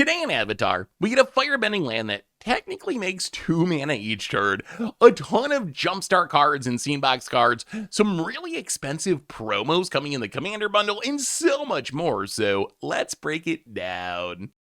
Today in Avatar, we get a firebending land that technically makes 2 mana each turn, a ton of Jumpstart cards and scene box cards, some really expensive promos coming in the Commander bundle, and so much more, so let's break it down.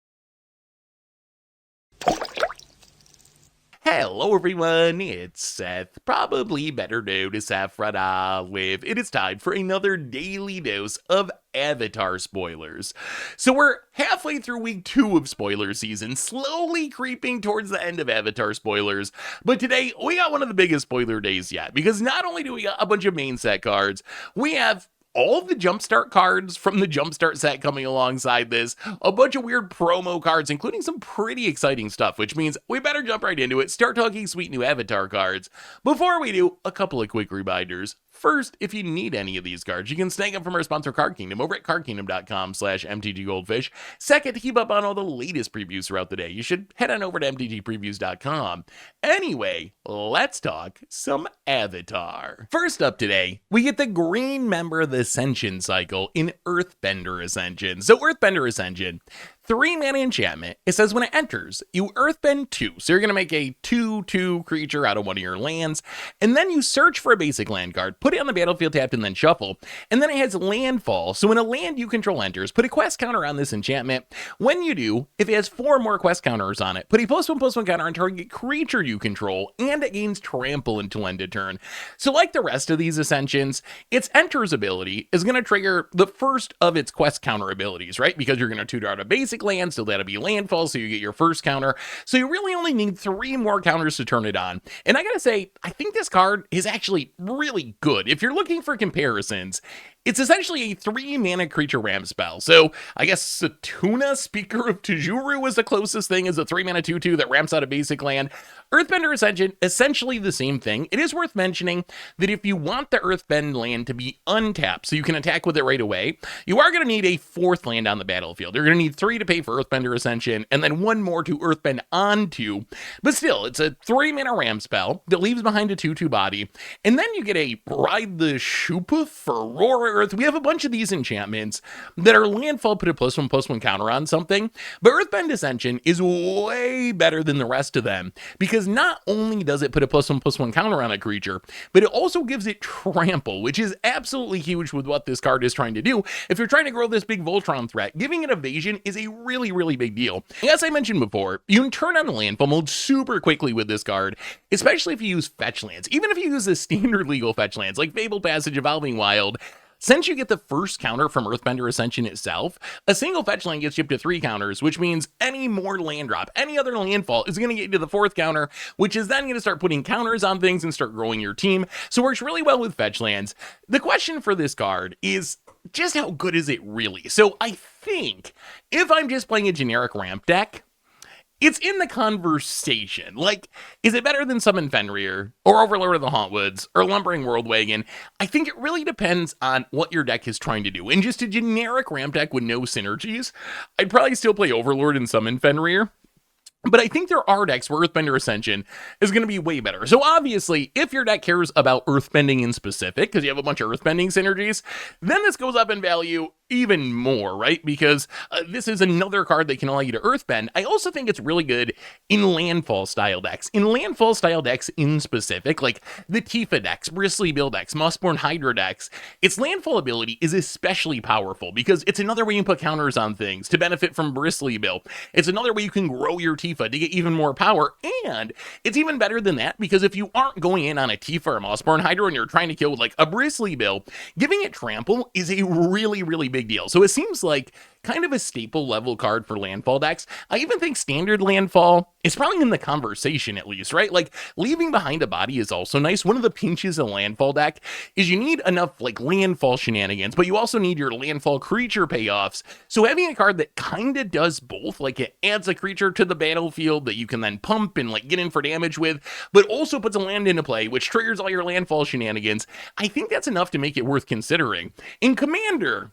Hello everyone, it's Seth, probably better known as Saffron Olive. It is time for another daily dose of Avatar spoilers. So we're halfway through week 2 of spoiler season, slowly creeping towards the end of Avatar spoilers, but today we got one of the biggest spoiler days yet, because not only do we got a bunch of main set cards, we have all the Jumpstart cards from the Jumpstart set coming alongside this, a bunch of weird promo cards, including some pretty exciting stuff, which means we better jump right into it, start talking sweet new Avatar cards. Before we do, a couple of quick reminders. First, if you need any of these cards, you can snag them from our sponsor Card Kingdom over at cardkingdom.com/MTGGoldfish. Second, to keep up on all the latest previews throughout the day, you should head on over to MTGpreviews.com. Anyway, let's talk some Avatar. First up today, we get the green member of the Ascension cycle in Earthbender Ascension. So Earthbender Ascension, 3 mana enchantment. It says when it enters, you Earthbend 2. So you're going to make a 2/2 creature out of one of your lands. And then you search for a basic land card, put it on the battlefield tapped, and then shuffle. And then it has landfall. So when a land you control enters, put a quest counter on this enchantment. When you do, if it has 4 more quest counters on it, put a +1/+1 counter on target creature you control, and it gains trample until end of turn. So like the rest of these Ascensions, its enters ability is going to trigger the first of its quest counter abilities, right? Because you're going to tutor out a basic land, so that'll be landfall, so you get your first counter. So you really only need 3 more counters to turn it on. And I gotta say, I think this card is actually really good. If you're looking for comparisons, it's essentially a 3 mana creature ramp spell. So I guess Satuna, Speaker of Tajuru, is the closest thing as a 3 mana 2/2 that ramps out a basic land. Earthbender Ascension, essentially the same thing. It is worth mentioning that if you want the Earthbend land to be untapped so you can attack with it right away, you are going to need a 4th land on the battlefield. You're going to need 3 to pay for Earthbender Ascension, and then 1 more to Earthbend onto. But still, it's a 3 mana ramp spell that leaves behind a 2/2 body, and then you get a Ride the Shupa for Aurora Earth. We have a bunch of these enchantments that are landfall, put a +1/+1 counter on something, but Earthbend Ascension is way better than the rest of them, because not only does it put a +1/+1 counter on a creature, but it also gives it trample, which is absolutely huge with what this card is trying to do. If you're trying to grow this big Voltron threat, giving it evasion is a really big deal. As I mentioned before, you can turn on the landfall mode super quickly with this card, especially if you use fetch lands. Even if you use the standard legal fetch lands like Fabled Passage, Evolving Wild, since you get the first counter from Earthbender Ascension itself, a single fetch land gets you up to 3 counters, which means any more land drop, any other landfall is going to get you to the 4th counter, which is then going to start putting counters on things and start growing your team. So it works really well with fetch lands. The question for this card is just how good is it really? So I think if I'm just playing a generic ramp deck, it's in the conversation. Like, is it better than Summon Fenrir, or Overlord of the Hauntwoods, or Lumbering Worldwagon? I think it really depends on what your deck is trying to do. In just a generic ramp deck with no synergies, I'd probably still play Overlord and Summon Fenrir. But I think there are decks where Earthbender Ascension is going to be way better. So obviously, if your deck cares about Earthbending in specific, because you have a bunch of Earthbending synergies, then this goes up in value even more, right? Because this is another card that can allow you to Earthbend. I also think it's really good in landfall style decks. In landfall style decks in specific, like the Tifa decks, Bristly Bill decks, Mossborn Hydra decks, its landfall ability is especially powerful because it's another way you can put counters on things to benefit from Bristly Bill. It's another way you can grow your Tifa to get even more power, and it's even better than that because if you aren't going in on a Tifa or Mossborn Hydra and you're trying to kill with like a Bristly Bill, giving it trample is a really big deal. So it seems like kind of a staple level card for landfall decks. I even think standard landfall is probably in the conversation at least, right? Like leaving behind a body is also nice. One of the pinches in landfall deck is you need enough like landfall shenanigans, but you also need your landfall creature payoffs. So having a card that kind of does both, like it adds a creature to the battlefield that you can then pump and like get in for damage with, but also puts a land into play, which triggers all your landfall shenanigans. I think that's enough to make it worth considering. In Commander,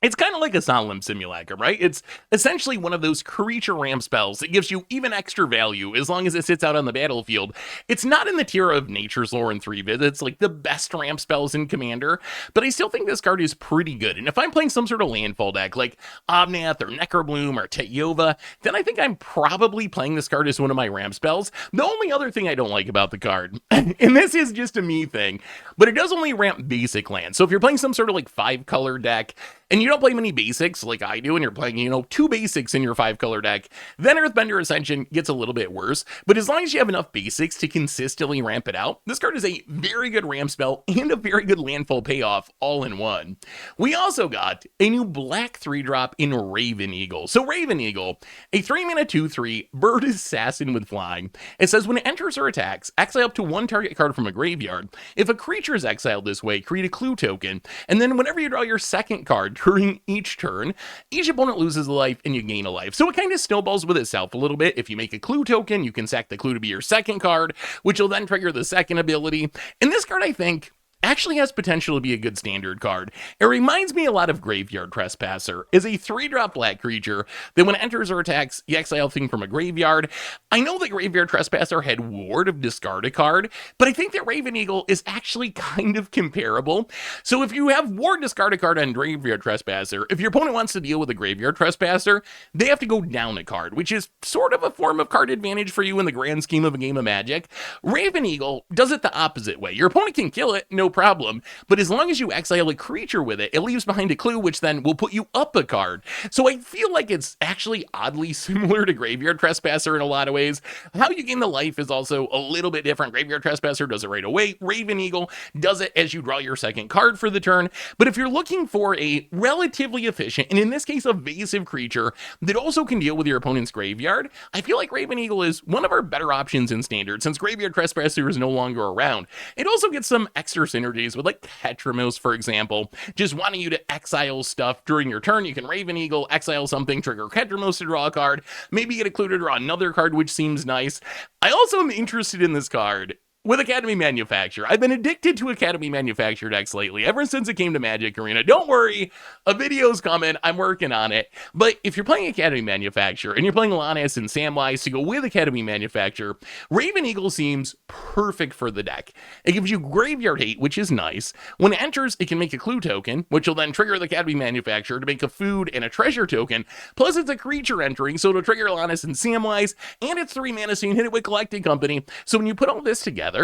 It's kind of like a Solemn Simulacrum, right? It's essentially one of those creature ramp spells that gives you even extra value as long as it sits out on the battlefield. It's not in the tier of Nature's Lore and 3 Visits, like the best ramp spells in Commander, but I still think this card is pretty good. And if I'm playing some sort of landfall deck like Omnath or Necrobloom or Teyova, then I think I'm probably playing this card as one of my ramp spells. The only other thing I don't like about the card, and this is just a me thing, but it does only ramp basic lands. So if you're playing some sort of like 5-color deck, and you don't play many basics like I do, and you're playing, 2 basics in your 5-color deck, then Earthbender Ascension gets a little bit worse. But as long as you have enough basics to consistently ramp it out, this card is a very good ramp spell and a very good landfall payoff all in one. We also got a new black 3-drop in Raven Eagle. So Raven Eagle, a 3-mana 2/3 bird assassin with flying. It says when it enters or attacks, exile up to 1 target card from a graveyard. If a creature is exiled this way, create a clue token, and then whenever you draw your second card during each turn, each opponent loses a life and you gain a life. So it kind of snowballs with itself a little bit. If you make a clue token, you can sack the clue to be your second card, which will then trigger the second ability. And this card, I think, actually has potential to be a good standard card. It reminds me a lot of Graveyard Trespasser. Is a 3-drop black creature that when it enters or attacks, you exile a thing from a graveyard. I know that Graveyard Trespasser had Ward of discard a card, but I think that Raven Eagle is actually kind of comparable. So if you have Ward discard a card on Graveyard Trespasser, if your opponent wants to deal with a Graveyard Trespasser, they have to go down a card, which is sort of a form of card advantage for you in the grand scheme of a game of Magic. Raven Eagle does it the opposite way. Your opponent can kill it, no problem, but as long as you exile a creature with it, it leaves behind a clue, which then will put you up a card. So I feel like it's actually oddly similar to Graveyard Trespasser in a lot of ways. How you gain the life is also a little bit different. Graveyard Trespasser does it right away. Raven Eagle does it as you draw your second card for the turn. But if you're looking for a relatively efficient, and in this case, evasive creature that also can deal with your opponent's graveyard, I feel like Raven Eagle is one of our better options in Standard, since Graveyard Trespasser is no longer around. It also gets some extra synergies with like Tetramos, for example. Just wanting you to exile stuff during your turn, you can Raven Eagle, exile something, trigger Tetramos to draw a card, maybe get a clue to draw another card, which seems nice. I also am interested in this card with Academy Manufacture. I've been addicted to Academy Manufacture decks lately, ever since it came to Magic Arena. Don't worry, a video's coming, I'm working on it. But if you're playing Academy Manufacture, and you're playing Alanis and Samwise to go with Academy Manufacture, Raven Eagle seems perfect for the deck. It gives you Graveyard Hate, which is nice. When it enters, it can make a clue token, which will then trigger the Academy Manufacture to make a food and a treasure token. Plus, it's a creature entering, so it'll trigger Alanis and Samwise, and it's 3 mana, so you can hit it with Collected Company. So when you put all this together,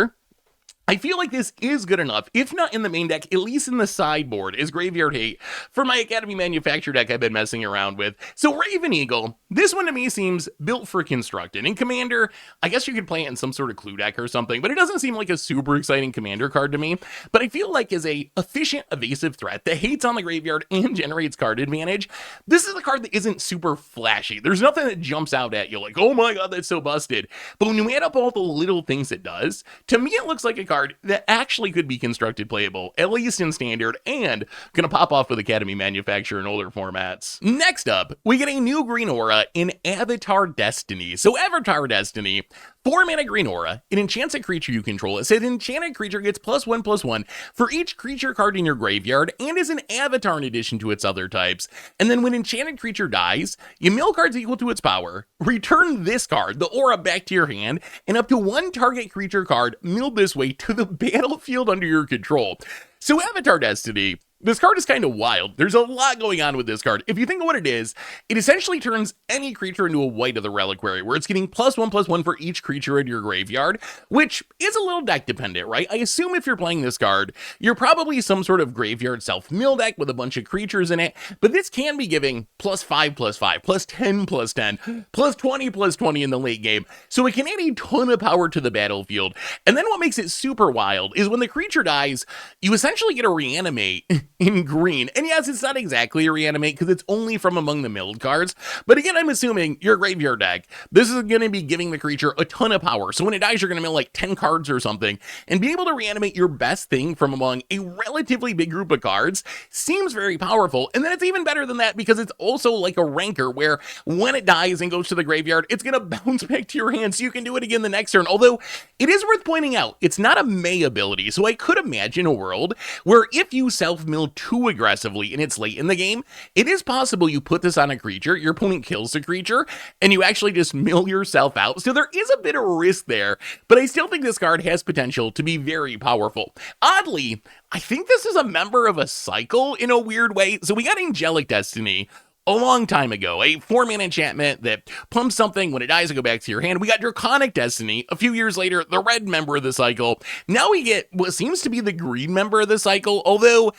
I feel like this is good enough, if not in the main deck, at least in the sideboard, is Graveyard Hate for my Academy Manufacture deck I've been messing around with. So Raven Eagle, this one to me seems built for Constructed. In Commander, I guess you could play it in some sort of clue deck or something, but it doesn't seem like a super exciting Commander card to me. But I feel like as a efficient, evasive threat that hates on the graveyard and generates card advantage, this is a card that isn't super flashy. There's nothing that jumps out at you like, oh my god, that's so busted. But when you add up all the little things it does, to me it looks like a card that actually could be Constructed playable, at least in Standard, and gonna pop off with Academy Manufacture in older formats. Next up, we get a new green aura in Avatar Destiny. So Avatar Destiny, 4 mana green aura, it enchants a creature you control. It says enchanted creature gets +1/+1 for each creature card in your graveyard and is an avatar in addition to its other types. And then when enchanted creature dies, you mill cards equal to its power, return this card, the aura, back to your hand, and up to 1 target creature card milled this way to the battlefield under your control. So Avatar Destiny, this card is kind of wild. There's a lot going on with this card. If you think of what it is, it essentially turns any creature into a White of the Reliquary, where it's getting +1/+1 for each creature in your graveyard, which is a little deck dependent, right? I assume if you're playing this card, you're probably some sort of graveyard self-mill deck with a bunch of creatures in it, but this can be giving +5/+5, +10/+10, +20/+20 in the late game, so it can add a ton of power to the battlefield. And then what makes it super wild is when the creature dies, you essentially get a reanimate in green. And yes, it's not exactly a reanimate because it's only from among the milled cards. But again, I'm assuming your graveyard deck, this is going to be giving the creature a ton of power. So when it dies, you're going to mill like 10 cards or something. And being able to reanimate your best thing from among a relatively big group of cards seems very powerful. And then it's even better than that because it's also like a rancor where when it dies and goes to the graveyard, it's going to bounce back to your hand so you can do it again the next turn. Although it is worth pointing out, it's not a May ability. So I could imagine a world where if you self-mill too aggressively and it's late in the game, it is possible you put this on a creature, your opponent kills the creature, and you actually just mill yourself out. So there is a bit of risk there, but I still think this card has potential to be very powerful. Oddly, I think this is a member of a cycle in a weird way. So we got Angelic Destiny a long time ago, a 4-mana enchantment that pumps something, when it dies, it go back to your hand. We got Draconic Destiny a few years later, the red member of the cycle. Now we get what seems to be the green member of the cycle, although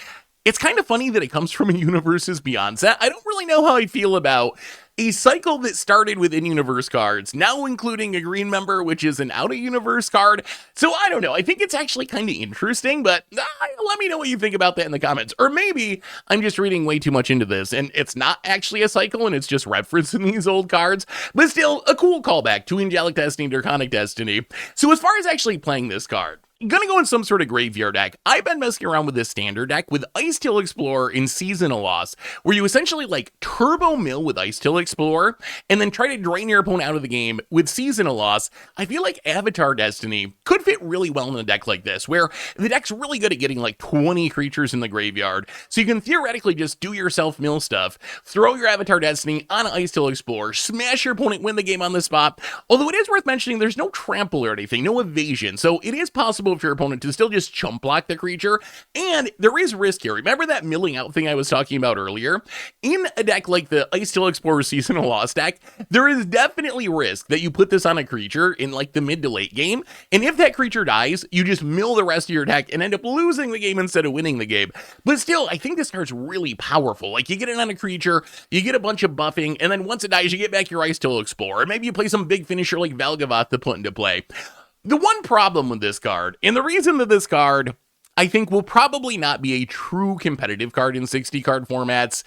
it's kind of funny that it comes from a Universes Beyond set. I don't really know how I feel about a cycle that started with in-universe cards, now including a green member, which is an out-of-universe card. So I don't know. I think it's actually kind of interesting, but let me know what you think about that in the comments. Or maybe I'm just reading way too much into this, and it's not actually a cycle, and it's just referencing these old cards. But still, a cool callback to Angelic Destiny, Draconic Destiny. So as far as actually playing this card, gonna go in some sort of graveyard deck. I've been messing around with this standard deck with Icetill Explorer in Seasonal Loss, where you essentially like turbo mill with Icetill Explorer and then try to drain your opponent out of the game with Seasonal Loss. I feel like Avatar Destiny could fit really well in a deck like this, where the deck's really good at getting like 20 creatures in the graveyard, so you can theoretically just do your self-mill stuff, throw your Avatar Destiny on Icetill Explorer, smash your opponent, win the game on the spot. Although it is worth mentioning, there's no trample or anything, no evasion, so it is possible for your opponent to still just chump block the creature, and there is risk here. Remember that milling out thing I was talking about earlier? In a deck like the Icetill Explorer Seasonal Loss deck, there is definitely risk that you put this on a creature in like the mid to late game, and if that creature dies, you just mill the rest of your deck and end up losing the game instead of winning the game. But still, I think this card's really powerful. Like, you get it on a creature, you get a bunch of buffing, and then once it dies, you get back your Icetill Explorer. Maybe you play some big finisher like Valgavoth to put into play. The one problem with this card, and the reason that this card, I think, will probably not be a true competitive card in 60 card formats,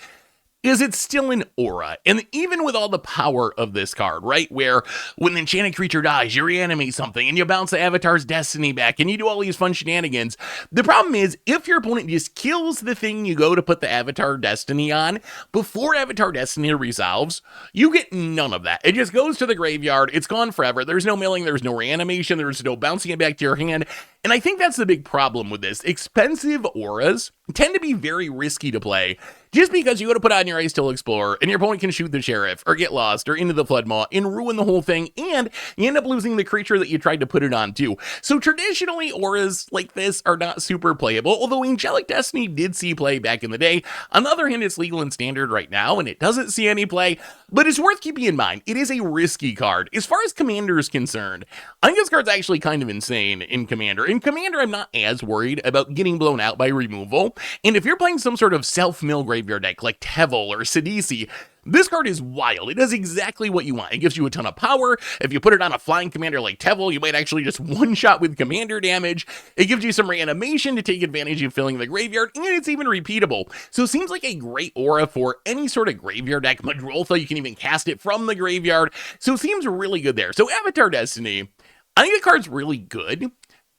is it's still an aura. And even with all the power of this card, right, where when the enchanted creature dies, you reanimate something and you bounce the Avatar's Destiny back and you do all these fun shenanigans. The problem is, if your opponent just kills the thing you go to put the Avatar Destiny on, before Avatar Destiny resolves, you get none of that. It just goes to the graveyard, it's gone forever, there's no milling, there's no reanimation, there's no bouncing it back to your hand. And I think that's the big problem with this. Expensive auras tend to be very risky to play, just because you go to put on your Icetill Explorer and your opponent can shoot the Sheriff or get lost or into the Floodmaw and ruin the whole thing, and you end up losing the creature that you tried to put it on too. So traditionally, auras like this are not super playable, although Angelic Destiny did see play back in the day. On the other hand, it's legal in Standard right now and it doesn't see any play, but it's worth keeping in mind. It is a risky card. As far as Commander is concerned, I think this card's actually kind of insane in Commander. In Commander, I'm not as worried about getting blown out by removal, and if you're playing some sort of self-mill graveyard deck like Tevel or Sidisi, this card is wild. It does exactly what you want. It gives you a ton of power. If you put it on a flying commander like Tevel, you might actually just one-shot with commander damage. It gives you some reanimation to take advantage of filling the graveyard, and it's even repeatable. So it seems like a great aura for any sort of graveyard deck. Madroltha, you can even cast it from the graveyard. So it seems really good there. So Avatar Destiny, I think the card's really good,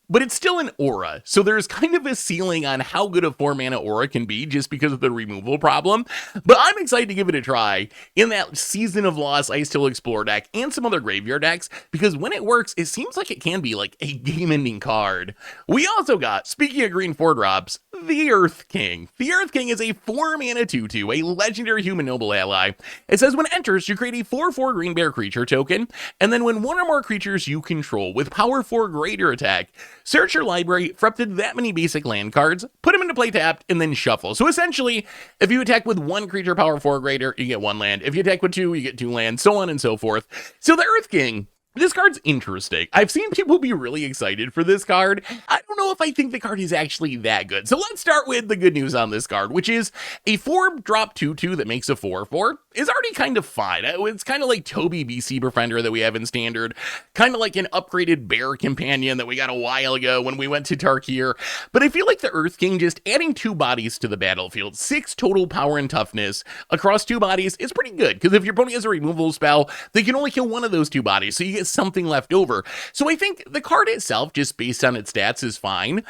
but it's still an aura, so there's kind of a ceiling on how good a 4-mana aura can be just because of the removal problem. But I'm excited to give it a try in that Season of Loss Icetill Explorer deck and some other graveyard decks, because when it works, it seems like it can be like a game-ending card. We also got, speaking of green 4-drops, the Earth King. The Earth King is a 4-mana 2/2, a legendary human noble ally. It says when it enters, you create a 4/4 green bear creature token, and then when one or more creatures you control with power 4 greater attack, search your library for up to that many basic land cards, put them into play tapped, and then shuffle. So essentially, if you attack with one creature power 4 greater, you get 1 land. If you attack with 2, you get 2 lands, so on and so forth. So the Earth King, this card's interesting. I've seen people be really excited for this card. I don't know if I think the card is actually that good. So let's start with the good news on this card, which is a 4-drop 2/2 that makes a 4/4 is already kind of fine. It's kind of like Toby BC Befriender that we have in Standard, kind of like an upgraded Bear Companion that we got a while ago when we went to Tarkir. But I feel like the Earth King just adding 2 bodies to the battlefield, 6 total power and toughness across 2 bodies is pretty good, because if your opponent has a removal spell, they can only kill one of those 2 bodies, so you get something left over. So I think the card itself, just based on its stats, is fine.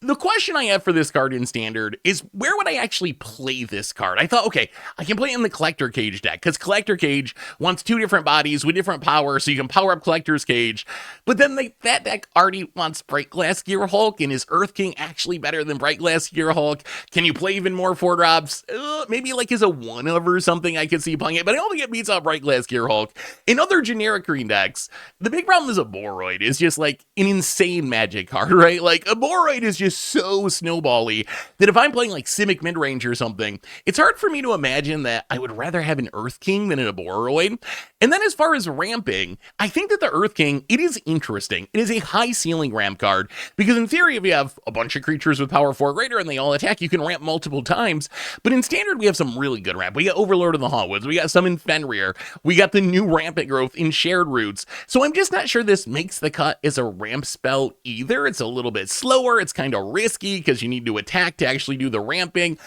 The question I have for this card in Standard is, where would I actually play this card? I thought, okay, I can play it in the Collector Cage deck, because Collector Cage wants 2 different bodies with different power, so you can power up Collector's Cage, but then that deck already wants Bright Glass Gear Hulk, and is Earth King actually better than Bright Glass Gear Hulk? Can you play even more 4-drops? Maybe like as a 1-of or something I could see playing it, but I don't think it beats out Bright Glass Gear Hulk. In other generic green decks, the big problem is a Boroid is just like an insane magic card, right? Like, a Boroid is just so snowbally that if I'm playing like Simic midrange or something, it's hard for me to imagine that I would rather have an Earth King than a Boroid. And then as far as ramping, I think that the Earth King, it is interesting. It is a high ceiling ramp card, because in theory, if you have a bunch of creatures with power 4 or greater and they all attack, you can ramp multiple times. But in Standard, we have some really good ramp. We got Overlord of the Hauntwoods, we got some in Fenrir, we got the new rampant growth in Shared Roots. So I'm just not sure this makes the cut as a ramp spell either. It's a little bit slower, it's kind of risky because you need to attack to actually do the ramping.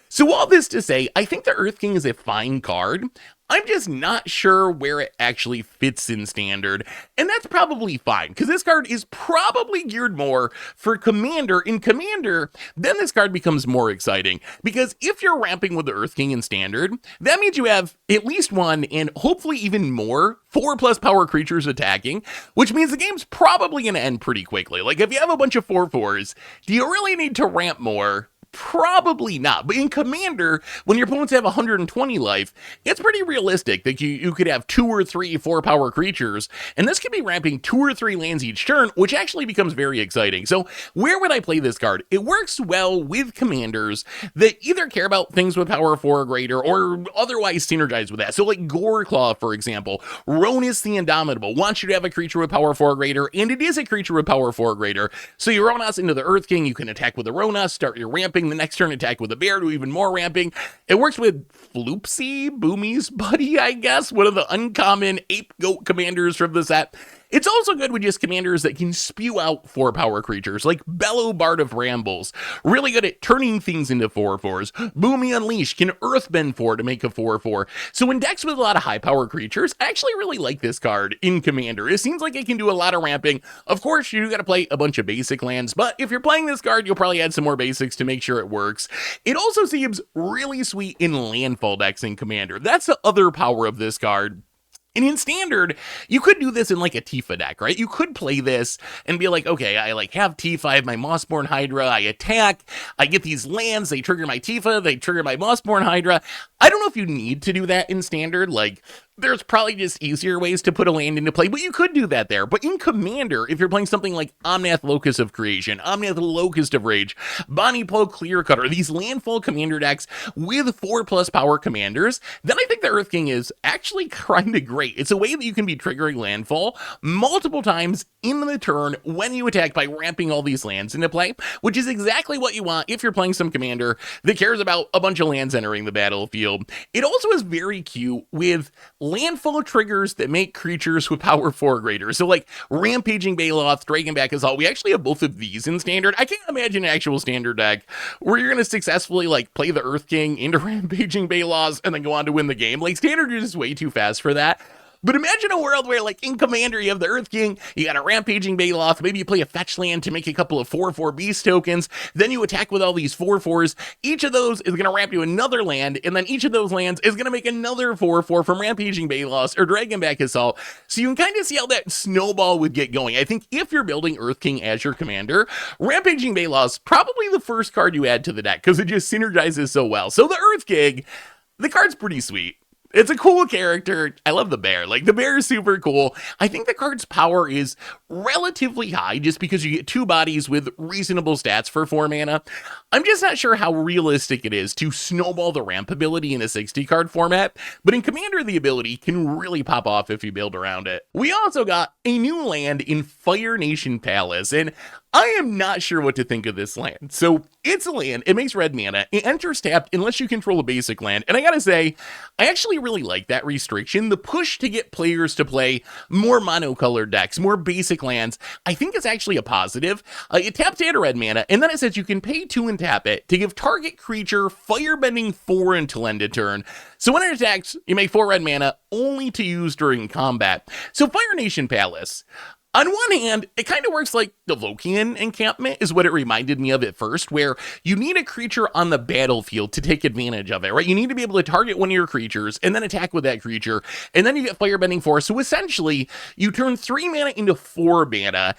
So all this to say, I think the Earth King is a fine card. I'm just not sure where it actually fits in Standard, and that's probably fine, because this card is probably geared more for Commander. In Commander, then this card becomes more exciting, because if you're ramping with the Earth King in Standard, that means you have at least 1, and hopefully even more, 4+ power creatures attacking, which means the game's probably going to end pretty quickly. Like, if you have a bunch of 4/4s, do you really need to ramp more? Probably not. But in Commander, when your opponents have 120 life, it's pretty realistic that you could have 2 or 3 4-power creatures, and this could be ramping 2 or 3 lands each turn, which actually becomes very exciting. So where would I play this card? It works well with commanders that either care about things with power 4 or greater, or otherwise synergize with that. So like Goreclaw, for example, Ronus the Indomitable wants you to have a creature with power 4 or greater, and it is a creature with power 4 or greater. So you Ronus into the Earth King, you can attack with the Ronus, start your ramping, the next turn attack with a bear, do even more ramping. It works with Floopsy, Boomy's buddy, I guess, one of the uncommon ape goat commanders from the set. It's also good with just commanders that can spew out 4-power creatures, like Bellow Bard of Rambles. Really good at turning things into 4/4s. Boomy Unleash can Earthbend 4 to make a 4/4. So in decks with a lot of high-power creatures, I actually really like this card in Commander. It seems like it can do a lot of ramping. Of course, you do gotta play a bunch of basic lands, but if you're playing this card, you'll probably add some more basics to make sure it works. It also seems really sweet in landfall decks in Commander. That's the other power of this card. And in Standard, you could do this in like a Tifa deck, right? You could play this and be like, okay, I like have Tifa, I have my Mossborn Hydra, I attack, I get these lands, they trigger my Tifa, they trigger my Mossborn Hydra. I don't know if you need to do that in Standard, like, there's probably just easier ways to put a land into play, but you could do that there. But in Commander, if you're playing something like Omnath Locust of Creation, Omnath Locust of Rage, Bonnie Poe Clearcutter, these landfall commander decks with 4+ power commanders, then I think the Earth King is actually kind of great. It's a way that you can be triggering landfall multiple times in the turn when you attack by ramping all these lands into play, which is exactly what you want if you're playing some commander that cares about a bunch of lands entering the battlefield. It also is very cute with landfall triggers that make creatures with power 4 or greater. So like Rampaging Baloth, Dragonback Assault, we actually have both of these in Standard. I can't imagine an actual Standard deck where you're going to successfully like play the Earth King into Rampaging Baloth and then go on to win the game. Like Standard is just way too fast for that. But imagine a world where, like, in Commander, you have the Earth King, you got a Rampaging Baloth, maybe you play a fetch land to make a couple of 4/4 beast tokens, then you attack with all these 4/4s. Each of those is going to ramp you another land, and then each of those lands is going to make another 4/4 from Rampaging Baloth or Dragonback Assault. So you can kind of see how that snowball would get going. I think if you're building Earth King as your commander, Rampaging Baloth's probably the first card you add to the deck, because it just synergizes so well. So the Earth King, the card's pretty sweet. It's a cool character. I love the bear. Like, the bear is super cool. I think the card's power is relatively high just because you get 2 bodies with reasonable stats for 4 mana. I'm just not sure how realistic it is to snowball the ramp ability in a 60-card format, but in Commander, the ability can really pop off if you build around it. We also got a new land in Fire Nation Palace, and I am not sure what to think of this land. So it's a land, it makes red mana, it enters tapped unless you control a basic land, and I gotta say, I actually really like that restriction. The push to get players to play more monocolored decks, more basic lands, I think is actually a positive. It taps to red mana, and then it says you can pay 2 and tap it to give target creature firebending 4 until end of turn. So when it attacks, you make 4 red mana only to use during combat. So Fire Nation Palace, On one hand, it kind of works like the Lokian encampment is what it reminded me of at first, where you need a creature on the battlefield to take advantage of it, right? You need to be able to target one of your creatures and then attack with that creature, and then you get Firebending Force. So essentially, you turn 3 mana into 4 mana.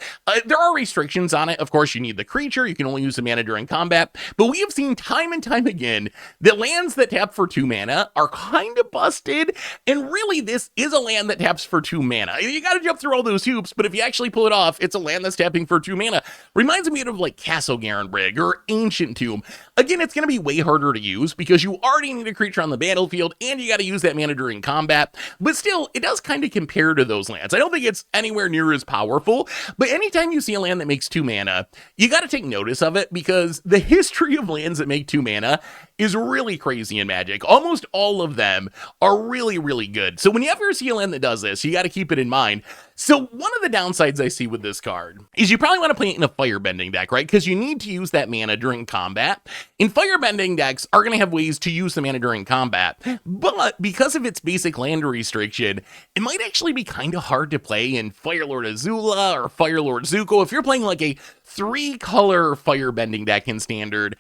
There are restrictions on it. Of course, you need the creature. You can only use the mana during combat, but we have seen time and time again that lands that tap for 2 mana are kind of busted, and really this is a land that taps for 2 mana. You gotta jump through all those hoops, but if you actually pull it off, it's a land that's tapping for 2 mana. Reminds me of like Castle Garenbrig or Ancient Tomb. Again, it's going to be way harder to use because you already need a creature on the battlefield and you got to use that mana during combat, but still, it does kind of compare to those lands. I don't think it's anywhere near as powerful, but anytime you see a land that makes 2 mana, you got to take notice of it because the history of lands that make 2 mana is really crazy in Magic. Almost all of them are really, really good. So when you ever see a land that does this, you got to keep it in mind. So one of the downsides I see with this card is you probably want to play it in a Firebending deck, right? Because you need to use that mana during combat. And Firebending decks are going to have ways to use the mana during combat. But because of its basic land restriction, it might actually be kind of hard to play in Firelord Azula or Firelord Zuko. If you're playing like a 3-color Firebending deck in Standard,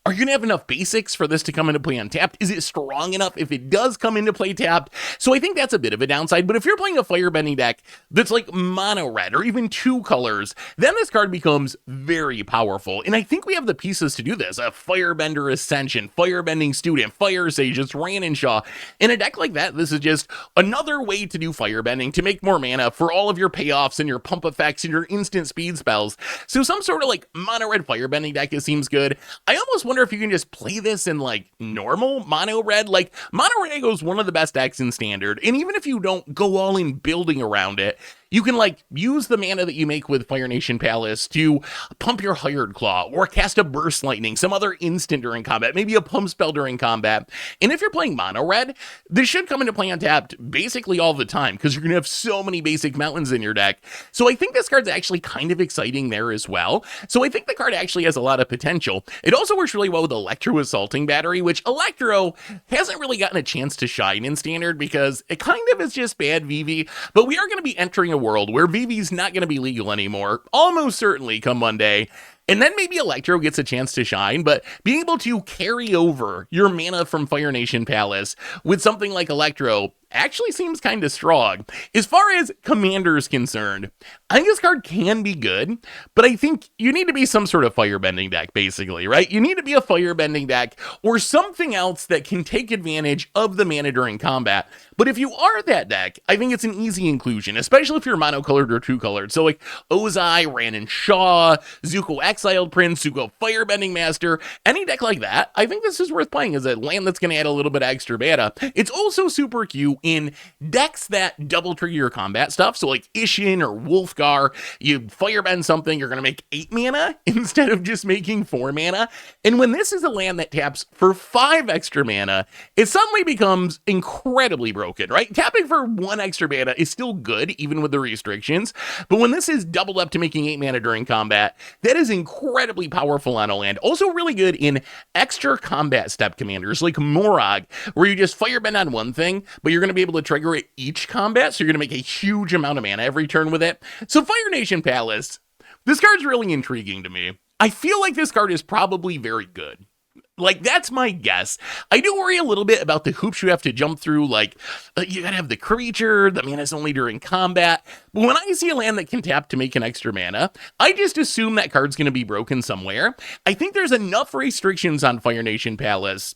are you going to have enough basics for this to come into play untapped? Is it strong enough if it does come into play tapped? So I think that's a bit of a downside, but if you're playing a Firebending deck that's like mono red or even 2 colors, then this card becomes very powerful. And I think we have the pieces to do this. A Earthbender Ascension, Firebending Student, Fire Sage, just Shaw. In a deck like that, this is just another way to do Firebending to make more mana for all of your payoffs and your pump effects and your instant speed spells. So some sort of like mono red Firebending deck, it seems good. I almost wonder if you can just play this in like normal mono red. Like mono red is one of the best decks in Standard, and even if you don't go all in building around it, you can like use the mana that you make with Fire Nation Palace to pump your Hired Claw or cast a Burst Lightning, some other instant during combat, maybe a pump spell during combat. And if you're playing mono red, this should come into play untapped basically all the time because you're going to have so many basic mountains in your deck. So I think this card's actually kind of exciting there as well. So I think the card actually has a lot of potential. It also works really well with Electro Assaulting Battery, which Electro hasn't really gotten a chance to shine in Standard because it kind of is just bad VV, but we are going to be entering a world where VV's not going to be legal anymore, almost certainly come Monday. And then maybe Electro gets a chance to shine, but being able to carry over your mana from Fire Nation Palace with something like Electro actually seems kind of strong. As far as Commander's concerned, I think this card can be good, but I think you need to be some sort of Firebending deck, basically, right? You need to be a Firebending deck or something else that can take advantage of the mana during combat. But if you are that deck, I think it's an easy inclusion, especially if you're monocolored or 2-colored. So like Ozai, Ranon Shaw, Zuko Exiled Prince, Zuko Firebending Master, any deck like that, I think this is worth playing as a land that's going to add a little bit of extra mana. It's also super cute in decks that double trigger your combat stuff. So like Ishin or Wolfgar, you Firebend something, you're going to make 8 mana instead of just making 4 mana. And when this is a land that taps for 5 extra mana, it suddenly becomes incredibly broken, right? Tapping for 1 extra mana is still good, even with the restrictions. But when this is doubled up to making 8 mana during combat, that is incredibly powerful on a land. Also really good in extra combat step commanders like Morag, where you just Firebend on one thing, but you're going to be able to trigger it each combat, so you're going to make a huge amount of mana every turn with it. So Fire Nation Palace, this card's really intriguing to me. I feel like this card is probably very good. Like, that's my guess. I do worry a little bit about the hoops you have to jump through. Like, you gotta have the creature, the mana's only during combat. But when I see a land that can tap to make an extra mana, I just assume that card's gonna be broken somewhere. I think there's enough restrictions on Fire Nation Palace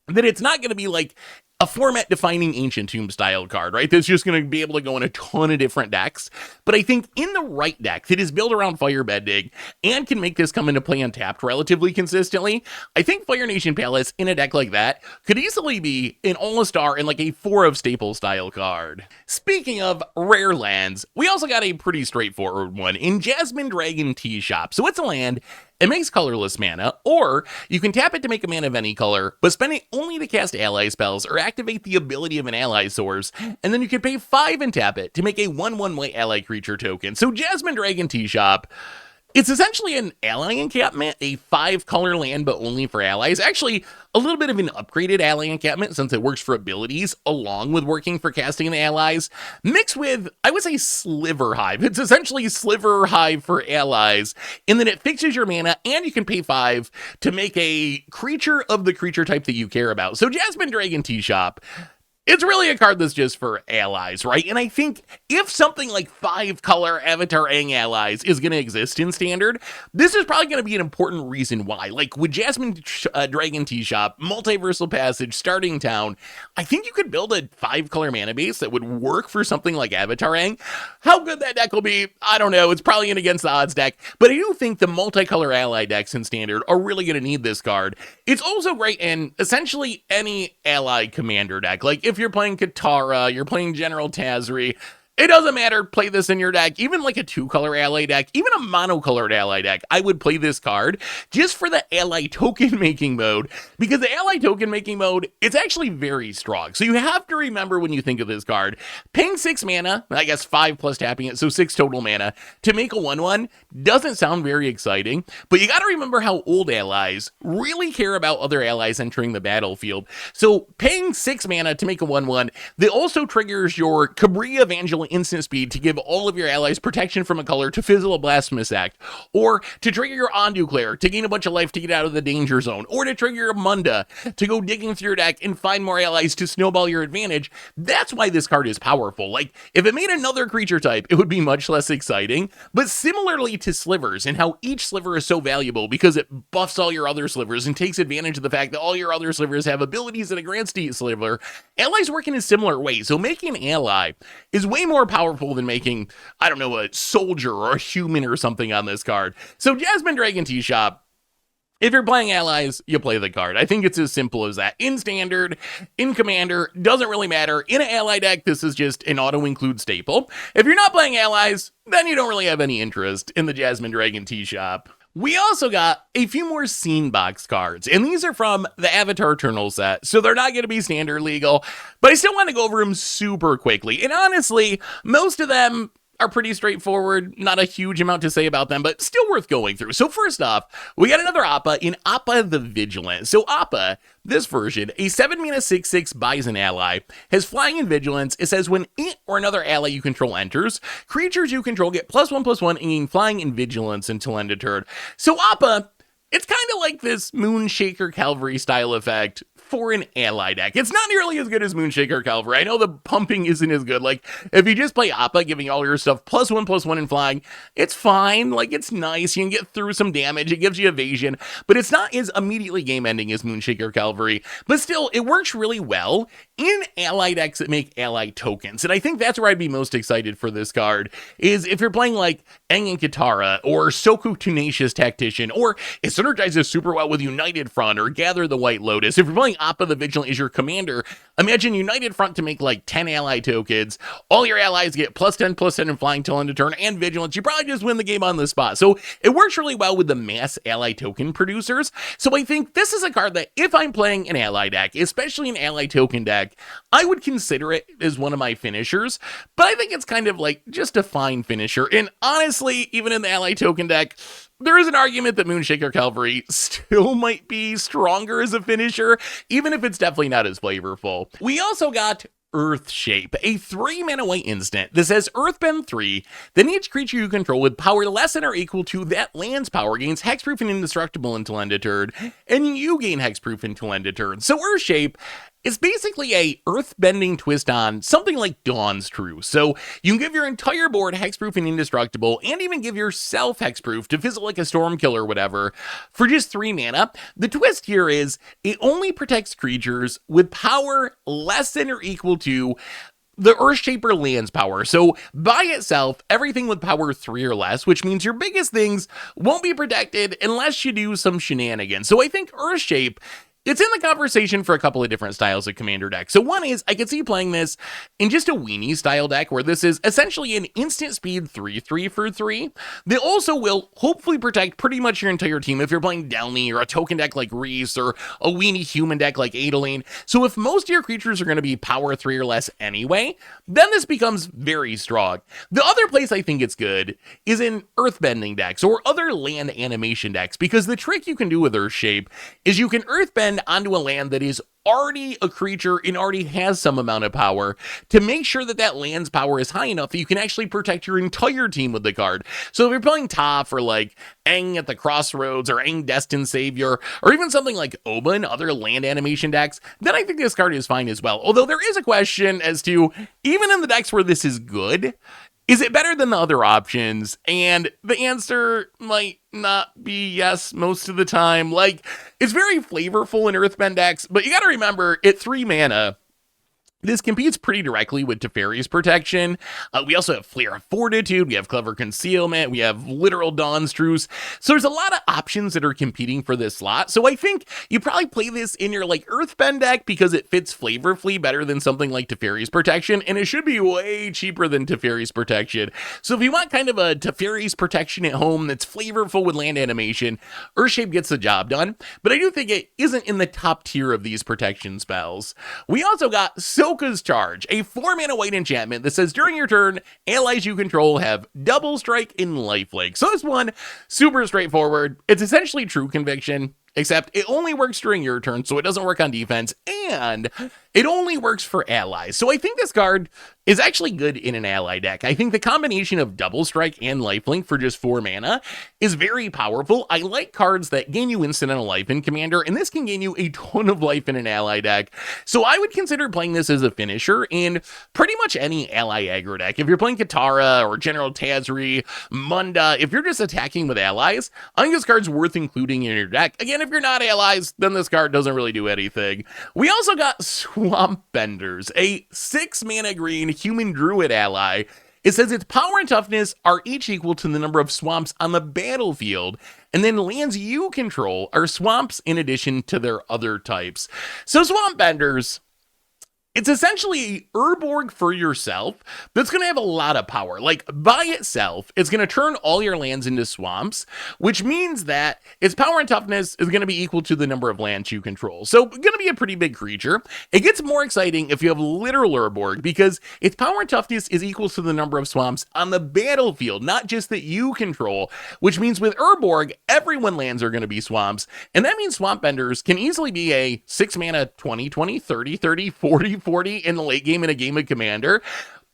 that it's not gonna be like a format-defining Ancient Tomb style card, right? That's just going to be able to go in a ton of different decks. But I think in the right deck that is built around Firebending and can make this come into play untapped relatively consistently, I think Fire Nation Palace in a deck like that could easily be an all-star and like a 4 of staple style card. Speaking of rare lands, we also got a pretty straightforward one in Jasmine Dragon Tea Shop. So it's a land. It makes colorless mana, or you can tap it to make a mana of any color, but spend it only to cast ally spells or activate the ability of an ally source, and then you can pay 5 and tap it to make a 1/1 white ally creature token. So Jasmine Dragon Tea Shop, It's essentially an ally encampment, a 5-color land, but only for allies. Actually, a little bit of an upgraded ally encampment since it works for abilities, along with working for casting the allies, mixed with, I would say, Sliver Hive. It's essentially Sliver Hive for allies, in that it fixes your mana, and you can pay 5 to make a creature of the creature type that you care about. So Jasmine Dragon Tea Shop, it's really a card that's just for allies, right? And I think if something like 5-color Avatar Aang allies is going to exist in Standard, this is probably going to be an important reason why. Like, with Jasmine Dragon Tea Shop, Multiversal Passage, Starting Town, I think you could build a 5-color mana base that would work for something like Avatar Aang. How good that deck will be, I don't know. It's probably an against the odds deck, but I do think the multicolor ally decks in Standard are really going to need this card. It's also great in essentially any ally commander deck. Like, if you're playing Katara, you're playing General Tazri, it doesn't matter, play this in your deck. Even like a 2-color ally deck, even a monocolored ally deck, I would play this card just for the ally token making mode, because the ally token making mode, it's actually very strong. So you have to remember when you think of this card, paying 6 mana, I guess 5 plus tapping it, so 6 total mana, to make a 1/1 doesn't sound very exciting, but you gotta remember how old allies really care about other allies entering the battlefield. So paying 6 mana to make a 1/1, that also triggers your Cabri Evangeline instant speed to give all of your allies protection from a color to fizzle a Blasphemous Act, or to trigger your Onduclair to gain a bunch of life to get out of the danger zone, or to trigger your Munda to go digging through your deck and find more allies to snowball your advantage. That's why this card is powerful. Like, if it made another creature type, it would be much less exciting, but similarly to slivers and how each sliver is so valuable because it buffs all your other slivers and takes advantage of the fact that all your other slivers have abilities that a Grand State sliver, allies work in a similar way. So making an ally is way more powerful than making, I don't know, a soldier or a human or something on this card. So Jasmine Dragon Tea Shop, if you're playing allies, you play the card. I think it's as simple as that. In Standard, in Commander, doesn't really matter. In an ally deck, this is just an auto-include staple. If you're not playing allies, then you don't really have any interest in the Jasmine Dragon Tea Shop. We also got a few more Scene Box cards, and these are from the Avatar Eternal set, so they're not going to be Standard legal, but I still want to go over them super quickly. And honestly, most of them are pretty straightforward, not a huge amount to say about them, but still worth going through. So first off, we got another Appa in Appa the Vigilant. So Appa, this version, a 7-mana 6/6 Bison ally, has flying and vigilance. It says when it or another ally you control enters, creatures you control get +1/+1 and gain flying and vigilance until end of turn. So Appa, it's kind of like this Moonshaker Cavalry style effect for an ally deck. It's not nearly as good as Moonshaker Cavalry. I know the pumping isn't as good. Like, if you just play Appa, giving all your stuff +1/+1 in flying, it's fine. Like, it's nice. You can get through some damage. It gives you evasion, but it's not as immediately game ending as Moonshaker Cavalry. But still, it works really well in ally decks that make ally tokens. And I think that's where I'd be most excited for this card, is if you're playing like Aang and Katara, or Sokka Tenacious Tactician, or it synergizes super well with United Front, or Gather the White Lotus. If you're playing Appa the Vigilant is your commander, imagine United Front to make like 10 ally tokens. All your allies get +10/+10 in flying till end of turn, and vigilance. You probably just win the game on the spot. So it works really well with the mass ally token producers. So I think this is a card that if I'm playing an ally deck, especially an ally token deck, I would consider it as one of my finishers. But I think it's kind of like just a fine finisher. And honestly, even in the ally token deck, there is an argument that Moonshaker Cavalry still might be stronger as a finisher, even if it's definitely not as flavorful. We also got Earthshape, a 3-mana white instant that says Earthbend 3, then each creature you control with power less than or equal to that land's power gains hexproof and indestructible until end of turn, and you gain hexproof until end of turn. So Earthshape is basically a earth-bending twist on something like Dawn's Truce. So you can give your entire board hexproof and indestructible, and even give yourself hexproof to fizzle like a Stormkiller or whatever, for just 3 mana. The twist here is it only protects creatures with power less than or equal to the Earthshaper land's power. So by itself, everything with power 3 or less, which means your biggest things won't be protected unless you do some shenanigans. So I think Earthshape it's in the conversation for a couple of different styles of commander decks. So one is, I could see playing this in just a weenie style deck where this is essentially an instant speed 3/3 for 3. They also will hopefully protect pretty much your entire team if you're playing Delny or a token deck like Reese or a weenie human deck like Adelaine. So if most of your creatures are going to be power 3 or less anyway, then this becomes very strong. The other place I think it's good is in earthbending decks or other land animation decks, because the trick you can do with Earthshape is you can earthbend onto a land that is already a creature and already has some amount of power to make sure that that land's power is high enough that you can actually protect your entire team with the card. So if you're playing Toph or like Aang at the Crossroads or Aang Destined Savior or even something like Oba and other land animation decks, then I think this card is fine as well. Although there is a question as to, even in the decks where this is good, is it better than the other options? And the answer might not be yes most of the time. Like, it's very flavorful in Earthbend decks, but you gotta remember, at 3 mana, this competes pretty directly with Teferi's Protection. We also have Flare of Fortitude, we have Clever Concealment, we have Literal Dawn's Truce. So there's a lot of options that are competing for this slot. So I think you probably play this in your like Earthbend deck because it fits flavorfully better than something like Teferi's Protection, and it should be way cheaper than Teferi's Protection. So if you want kind of a Teferi's Protection at home that's flavorful with land animation, Earthshape gets the job done. But I do think it isn't in the top tier of these protection spells. We also got Sokka's Charge, a 4-mana white enchantment that says during your turn, allies you control have double strike and lifelink. So this one, super straightforward. It's essentially True Conviction, except it only works during your turn, so it doesn't work on defense, and it only works for allies. So I think this card is actually good in an ally deck. I think the combination of double strike and lifelink for just 4 mana is very powerful. I like cards that gain you incidental life in Commander, and this can gain you a ton of life in an ally deck. So I would consider playing this as a finisher in pretty much any ally aggro deck. If you're playing Katara or General Tazri, Munda, if you're just attacking with allies, I think this card's worth including in your deck. Again, if you're not allies, then this card doesn't really do anything. We also got Swampbenders, a 6-mana green human druid ally. It says its power and toughness are each equal to the number of swamps on the battlefield, and then lands you control are swamps in addition to their other types. So Swampbenders, it's essentially Urborg for yourself that's going to have a lot of power. Like, by itself, it's going to turn all your lands into swamps, which means that its power and toughness is going to be equal to the number of lands you control. So, going to be a pretty big creature. It gets more exciting if you have literal Urborg, because its power and toughness is equal to the number of swamps on the battlefield, not just that you control, which means with Urborg, everyone's lands are going to be swamps, and that means Swampbenders can easily be a 6-mana 20-20, 30-30, 40-40 in the late game in a game of Commander.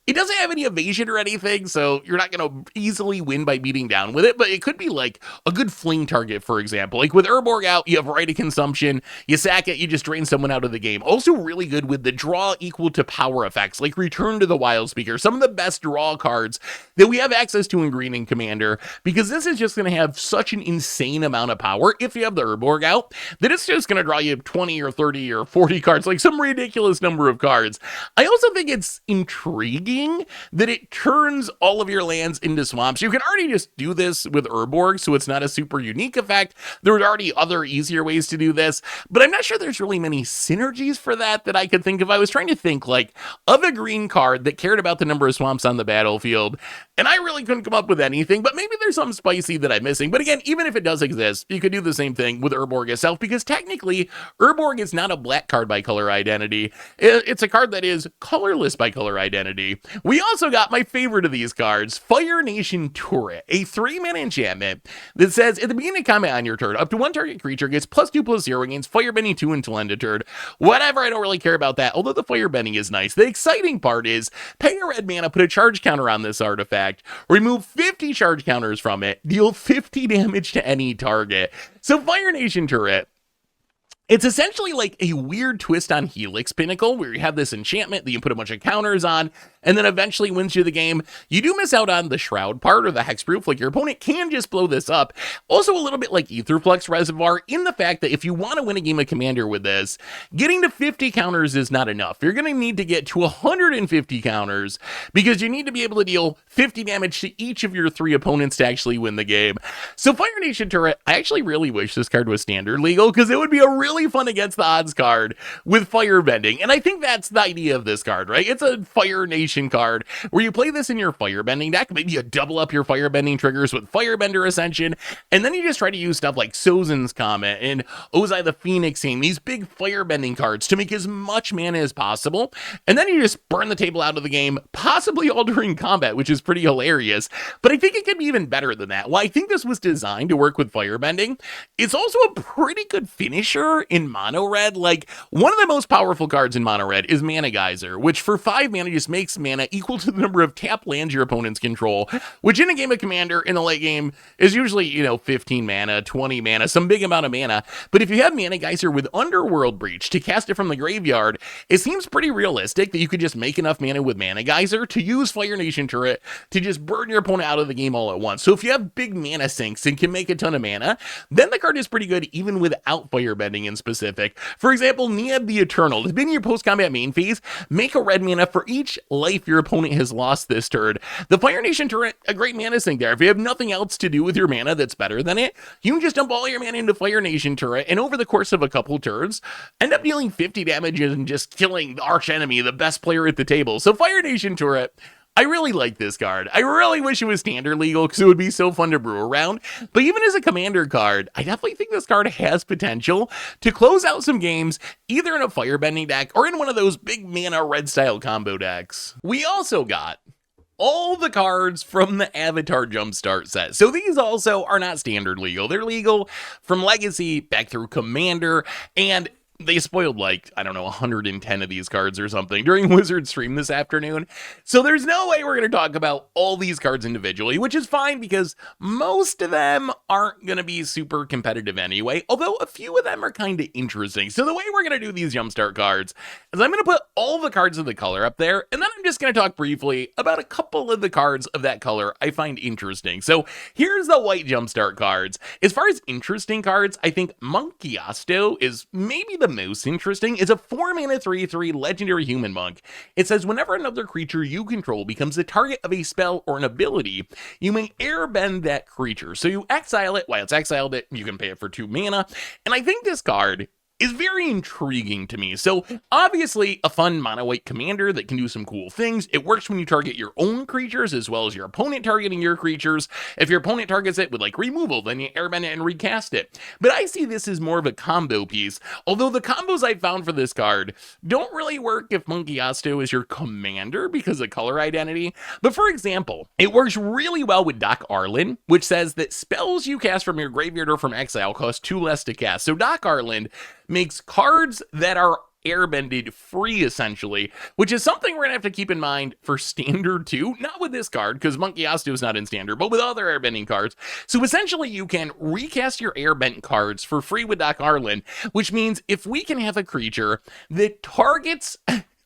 It doesn't have any evasion or anything, so you're not going to easily win by beating down with it, but it could be like a good fling target, for example. Like with Urborg out, you have Right of Consumption, you sack it, you just drain someone out of the game. Also really good with the draw equal to power effects, like Return to the Wildspeaker, some of the best draw cards that we have access to in Green and Commander, because this is just going to have such an insane amount of power if you have the Urborg out, that it's just going to draw you 20 or 30 or 40 cards, like some ridiculous number of cards. I also think it's intriguing that it turns all of your lands into swamps. You can already just do this with Urborg, so it's not a super unique effect. There are already other easier ways to do this, but I'm not sure there's really many synergies for that I could think of. I was trying to think like of a green card that cared about the number of swamps on the battlefield, and I really couldn't come up with anything, but maybe there's something spicy that I'm missing. But again, even if it does exist, you could do the same thing with Urborg itself, because technically Urborg is not a black card by color identity. It's a card that is colorless by color identity. We also got my favorite of these cards, Fire Nation Turret, a 3-mana enchantment that says at the beginning of combat on your turn, up to 1 target creature gets +2/+0 against Firebending 2 until end of turn. Whatever, I don't really care about that, although the Firebending is nice. The exciting part is pay a red mana, put a charge counter on this artifact, remove 50 charge counters from it, deal 50 damage to any target. So Fire Nation Turret, it's essentially like a weird twist on Helix Pinnacle, where you have this enchantment that you put a bunch of counters on, and then eventually wins you the game. You do miss out on the Shroud part or the Hexproof, like your opponent can just blow this up. Also a little bit like Aetherflux Reservoir in the fact that if you want to win a game of Commander with this, getting to 50 counters is not enough. You're going to need to get to 150 counters because you need to be able to deal 50 damage to each of your 3 opponents to actually win the game. So Fire Nation Turret, I actually really wish this card was standard legal because it would be a really fun against the odds card with Firebending. And I think that's the idea of this card, right? It's a Fire Nation card where you play this in your Firebending deck. Maybe you double up your Firebending triggers with Earthbender Ascension, and then you just try to use stuff like Sozin's Comet and Ozai the Phoenix Team, these big Firebending cards to make as much mana as possible. And then you just burn the table out of the game, possibly all during combat, which is pretty hilarious. But I think it could be even better than that. While I think this was designed to work with Firebending, it's also a pretty good finisher in mono red. Like, one of the most powerful cards in mono red is Mana Geyser, which for 5 mana just makes mana equal to the number of tap lands your opponents control, which in a game of Commander in the late game is usually, 15 mana, 20 mana, some big amount of mana. But if you have Mana Geyser with Underworld Breach to cast it from the graveyard, it seems pretty realistic that you could just make enough mana with Mana Geyser to use Fire Nation Turret to just burn your opponent out of the game all at once. So if you have big mana sinks and can make a ton of mana, then the card is pretty good even without Firebending in specific. For example, Niab the Eternal. It's been in your post-combat main phase. Make a red mana for each life your opponent has lost this turn. The Fire Nation Turret, a great mana sink there. If you have nothing else to do with your mana that's better than it, you can just dump all your mana into Fire Nation Turret, and over the course of a couple turns, end up dealing 50 damage and just killing the arch enemy, the best player at the table. So Fire Nation Turret, I really like this card. I really wish it was standard legal because it would be so fun to brew around. But even as a Commander card, I definitely think this card has potential to close out some games, either in a Firebending deck or in one of those big mana red style combo decks. We also got all the cards from the Avatar Jumpstart set. So these also are not standard legal. They're legal from Legacy back through Commander, and they spoiled 110 of these cards or something during Wizard stream this afternoon. So there's no way we're going to talk about all these cards individually, which is fine because most of them aren't going to be super competitive anyway, although a few of them are kind of interesting. So the way we're going to do these Jumpstart cards is I'm going to put all the cards of the color up there, and then I'm just going to talk briefly about a couple of the cards of that color I find interesting. So here's the white Jumpstart cards. As far as interesting cards, I think Monkey-Asto is maybe the most interesting. Is a 4-mana 3/3 legendary human monk. It says whenever another creature you control becomes the target of a spell or an ability, you may airbend that creature. So you exile it. While it's exiled it, you can pay it for 2 mana. And I think this card is very intriguing to me. So obviously a fun mono white commander that can do some cool things. It works when you target your own creatures as well as your opponent targeting your creatures. If your opponent targets it with removal, then you airbend it and recast it. But I see this as more of a combo piece, although the combos I found for this card don't really work if Monkey-Asto is your commander because of color identity. But for example, it works really well with Doc Arland, which says that spells you cast from your graveyard or from exile cost 2 less to cast. So Doc Arland makes cards that are airbended free, essentially, which is something we're gonna have to keep in mind for standard too. Not with this card, because Monkey-Asto is not in standard, but with other airbending cards. So essentially, you can recast your airbend cards for free with Doc Arland, which means if we can have a creature that targets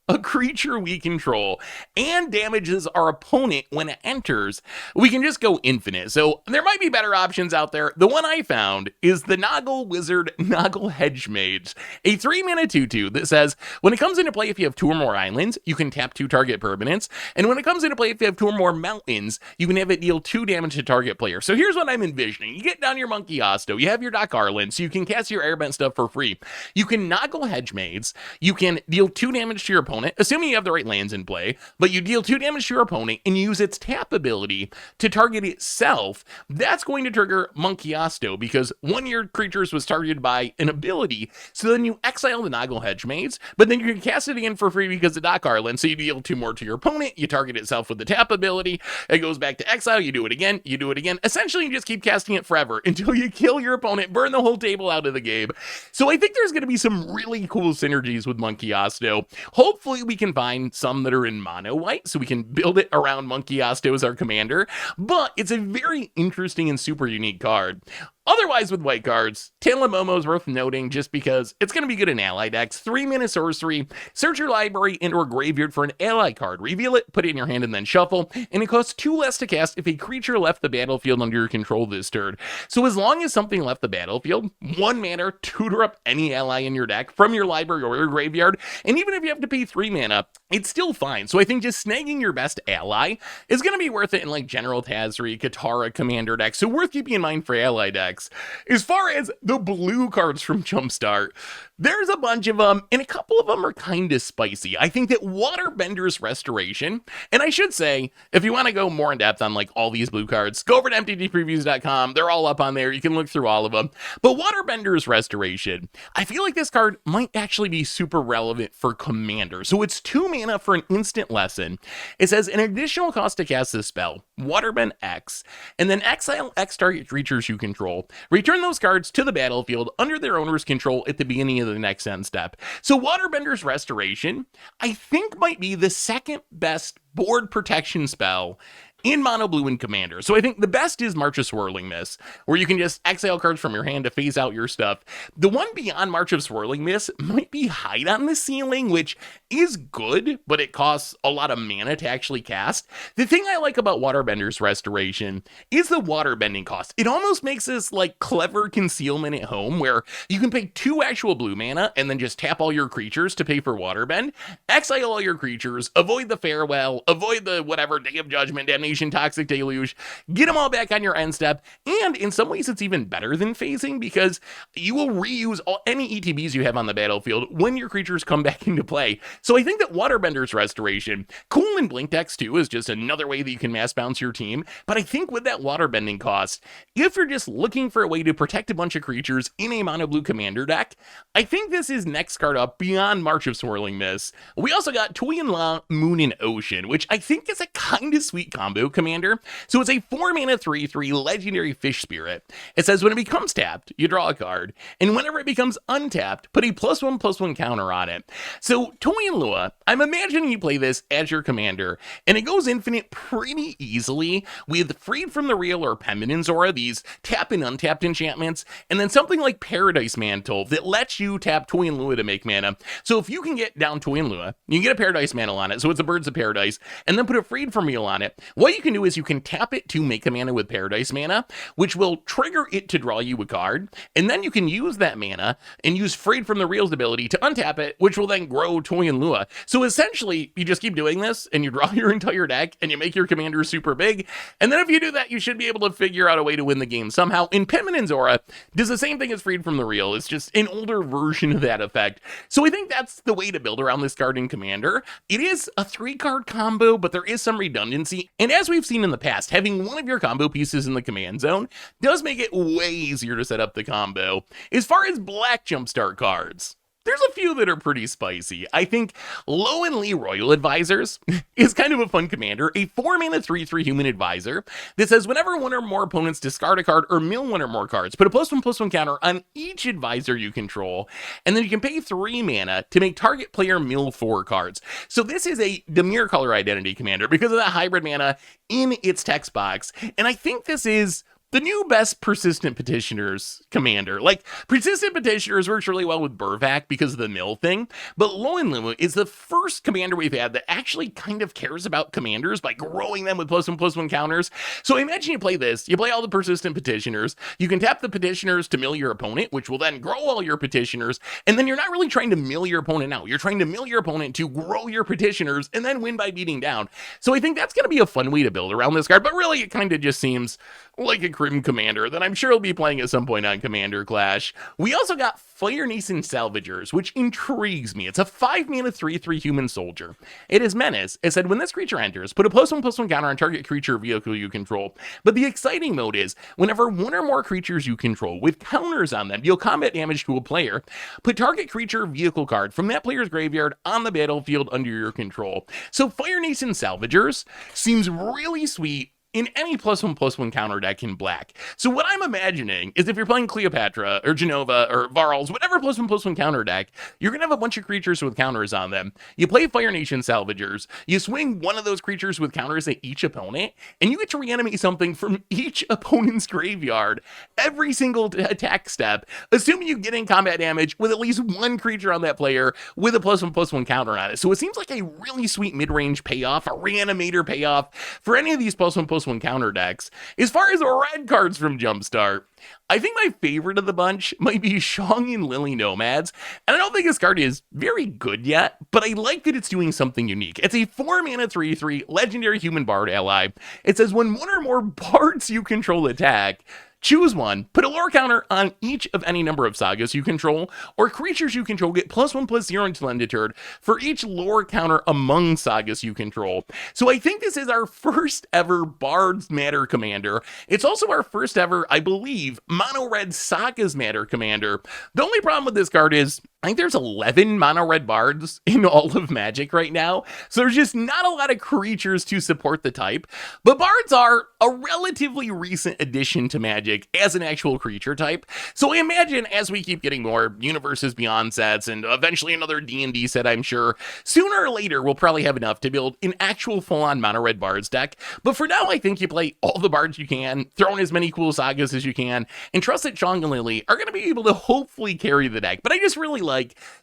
a creature we control and damages our opponent when it enters, we can just go infinite. So there might be better options out there. The one I found is the Noggle Wizard Noggle Hedge Mage, a 3-mana 2/2 that says when it comes into play, if you have 2 or more islands, you can tap 2 target permanents. And when it comes into play, if you have 2 or more mountains, you can have it deal 2 damage to target player. So here's what I'm envisioning. You get down your Monkey-Asto, you have your Doc Arland, so you can cast your airbend stuff for free. You can Noggle Hedge Mage, you can deal 2 damage to your opponent, assuming you have the right lands in play, but you deal 2 damage to your opponent and use its tap ability to target itself. That's going to trigger Monkey-Asto because one of your creatures was targeted by an ability. So then you exile the Noggle Hedge Mage, but then you can cast it again for free because of Doc Arland. So you deal 2 more to your opponent, you target itself with the tap ability, it goes back to exile, you do it again, you do it again. Essentially, you just keep casting it forever until you kill your opponent, burn the whole table out of the game. So I think there's going to be some really cool synergies with Monkey-Asto. Hopefully we can find some that are in mono white so we can build it around Monkey-Asto as our commander, but it's a very interesting and super unique card. Otherwise, with white cards, Talon Momo is worth noting just because it's going to be good in ally decks. 3-mana sorcery, search your library and or graveyard for an ally card, reveal it, put it in your hand, and then shuffle, and it costs 2 less to cast if a creature left the battlefield under your control this turn. So as long as something left the battlefield, 1 mana, tutor up any ally in your deck from your library or your graveyard, and even if you have to pay 3 mana, it's still fine. So I think just snagging your best ally is going to be worth it in like General Tazri, Katara, Commander decks, so worth keeping in mind for ally decks. As far as the blue cards from Jumpstart, there's a bunch of them, and a couple of them are kind of spicy. I think that Waterbenders Restoration, and I should say, if you want to go more in depth on like all these blue cards, go over to MTGPreviews.com. They're all up on there. You can look through all of them. But Waterbenders Restoration, I feel like this card might actually be super relevant for Commander. So it's 2 mana for an instant lesson. It says an additional cost to cast this spell, Waterbend X, and then exile X target creatures you control. Return those cards to the battlefield under their owner's control at the beginning of the next end step. So Waterbenders Restoration, I think, might be the second best board protection spell in mono blue and Commander. So I think the best is March of Swirling Mist, where you can just exile cards from your hand to phase out your stuff. The one beyond March of Swirling Mist might be Hide on the Ceiling, which is good, but it costs a lot of mana to actually cast. The thing I like about Waterbenders Restoration is the waterbending cost. It almost makes this like clever concealment at home, where you can pay 2 actual blue mana and then just tap all your creatures to pay for waterbend, exile all your creatures, avoid the Farewell, avoid the whatever, Day of Judgment, Damnation, Toxic Deluge, get them all back on your end step, and in some ways it's even better than phasing because you will reuse any ETBs you have on the battlefield when your creatures come back into play. So I think that Waterbenders Restoration, cool in Blink decks too, is just another way that you can mass bounce your team, but I think with that waterbending cost, if you're just looking for a way to protect a bunch of creatures in a mono blue Commander deck, I think this is next card up beyond March of Swirling Mist. We also got Tui and La, Moon and Ocean, which I think is a kind of sweet combo Commander. So it's a 4-mana 3/3 legendary fish spirit. It says when it becomes tapped, you draw a card, and whenever it becomes untapped, put a +1/+1 counter on it. So Toy and Lua, I'm imagining you play this as your commander, and it goes infinite pretty easily with Freed from the Real or Penman's Aura, these tap and untapped enchantments, and then something like Paradise Mantle that lets you tap Toy and Lua to make mana. So if you can get down Toy and Lua, you can get a Paradise Mantle on it, so it's a Birds of Paradise, and then put a Freed from Real on it. What you can do is you can tap it to make a mana with Paradise Mana, which will trigger it to draw you a card, and then you can use that mana and use Freed from the Real's ability to untap it, which will then grow Toy and Lua. So essentially, you just keep doing this, and you draw your entire deck, and you make your commander super big, and then if you do that, you should be able to figure out a way to win the game somehow. And Penman's Aura does the same thing as Freed from the Real. It's just an older version of that effect. So I think that's the way to build around this card in Commander. It is a 3-card combo, but there is some redundancy, and as we've seen in the past, having one of your combo pieces in the command zone does make it way easier to set up the combo. As far as black Jumpstart cards, there's a few that are pretty spicy. I think Lo and Lee Royal Advisors is kind of a fun commander, a 4-mana 3/3 human advisor that says whenever one or more opponents discard a card or mill one or more cards, put a +1/+1 counter on each advisor you control, and then you can pay 3 mana to make target player mill 4 cards. So this is a Dimir color identity commander because of that hybrid mana in its text box, and I think this is the new best Persistent Petitioners commander. Like, Persistent Petitioners works really well with Burvac because of the mill thing, but Lo and Lua is the first commander we've had that actually kind of cares about commanders by growing them with +1/+1 counters. So imagine you play this, you play all the Persistent Petitioners, you can tap the Petitioners to mill your opponent, which will then grow all your Petitioners, and then you're not really trying to mill your opponent out, you're trying to mill your opponent to grow your Petitioners and then win by beating down. So I think that's going to be a fun way to build around this card, but really it kind of just seems like a Crim commander that I'm sure he'll be playing at some point on Commander Clash. We also got Fire Nascent Salvagers, which intrigues me. It's a 5-mana 3/3 human soldier. It is Menace. It said when this creature enters, put a +1/+1 counter on target creature or vehicle you control. But the exciting mode is whenever one or more creatures you control with counters on them deal combat damage to a player, put target creature or vehicle card from that player's graveyard on the battlefield under your control. So Fire Nascent Salvagers seems really sweet in any +1/+1 counter deck in black. So what I'm imagining is if you're playing Cleopatra or Genova or Varls, whatever +1/+1 counter deck, you're going to have a bunch of creatures with counters on them. You play Fire Nation Salvagers, you swing one of those creatures with counters at each opponent, and you get to reanimate something from each opponent's graveyard every single attack step, assuming you get in combat damage with at least one creature on that player with a +1/+1 counter on it. So it seems like a really sweet mid-range payoff, a reanimator payoff for any of these +1/+1 counter decks. As far as red cards from Jumpstart, I think my favorite of the bunch might be Shang and Lily Nomads, and I don't think this card is very good yet, but I like that it's doing something unique. It's a 4-mana 3/3 legendary human bard ally. It says when one or more bards you control attack, choose one, put a lore counter on each of any number of sagas you control, or creatures you control get +1/+0 until undeterred for each lore counter among sagas you control. So I think this is our first ever Bards Matter Commander. It's also our first ever, I believe, mono red Sagas Matter Commander. The only problem with this card is I think there's 11 mono red bards in all of Magic right now, so there's just not a lot of creatures to support the type. But bards are a relatively recent addition to Magic as an actual creature type. So I imagine as we keep getting more Universes Beyond sets and eventually another D&D set, I'm sure, sooner or later we'll probably have enough to build an actual full-on mono red bards deck. But for now, I think you play all the bards you can, throw in as many cool sagas as you can, and trust that Shang and Lily are going to be able to hopefully carry the deck. But I just really like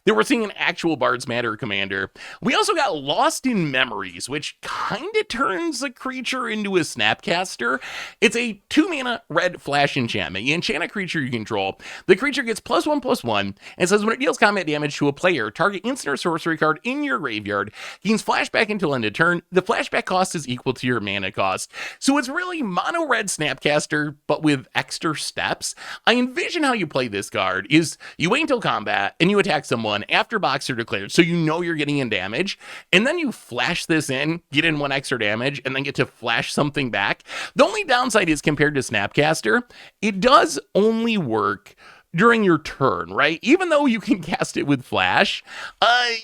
that we're seeing an actual Bards Matter commander. We also got Lost in Memories, which kind of turns a creature into a Snapcaster. It's a 2-mana red flash enchantment. You enchant a creature you control. The creature gets +1/+1 and says when it deals combat damage to a player, target instant or sorcery card in your graveyard gains flashback until end of turn. The flashback cost is equal to your mana cost. So it's really mono red Snapcaster, but with extra steps. I envision how you play this card is you wait until combat and you attack someone after Boxer declared, so you know you're getting in damage, and then you flash this in, get in 1 extra damage, and then get to flash something back. The only downside is compared to Snapcaster, it does only work during your turn, right? Even though you can cast it with flash,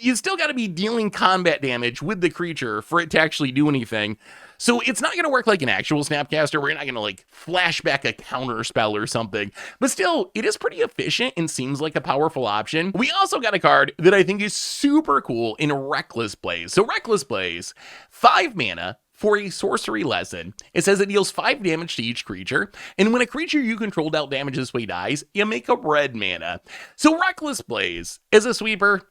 you still got to be dealing combat damage with the creature for it to actually do anything. So it's not going to work like an actual Snapcaster where you're not going to like flash back a counter spell or something. But still, it is pretty efficient and seems like a powerful option. We also got a card that I think is super cool in Reckless Blaze. So Reckless Blaze, 5 mana, for a sorcery lesson. It says it deals 5 damage to each creature, and when a creature you control dealt damage this way dies, you make a red mana. So Reckless Blaze is a sweeper.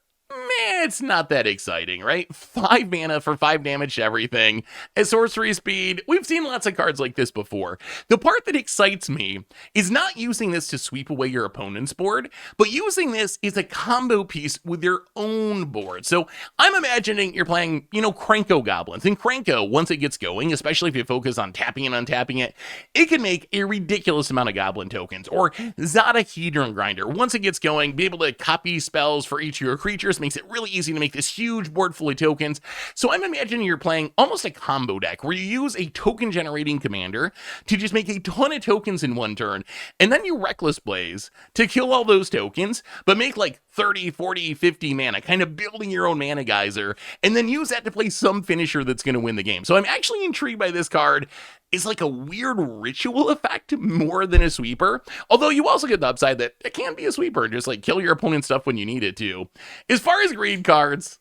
It's not that exciting, right? 5 mana for 5 damage to everything. At sorcery speed, we've seen lots of cards like this before. The part that excites me is not using this to sweep away your opponent's board, but using this as a combo piece with your own board. So I'm imagining you're playing, Krenko Goblins. And Krenko, once it gets going, especially if you focus on tapping and untapping it, it can make a ridiculous amount of Goblin tokens. Or Zada Hedron Grinder. Once it gets going, be able to copy spells for each of your creatures makes it really easy to make this huge board full of tokens. So I'm imagining you're playing almost a combo deck where you use a token generating commander to just make a ton of tokens in one turn, and then you Reckless Blaze to kill all those tokens, but make like 30, 40, 50 mana, kind of building your own mana geyser, and then use that to play some finisher that's going to win the game. So I'm actually intrigued by this card. It's like a weird ritual effect more than a sweeper. Although you also get the upside that it can be a sweeper and just like kill your opponent's stuff when you need it to. As far as green cards,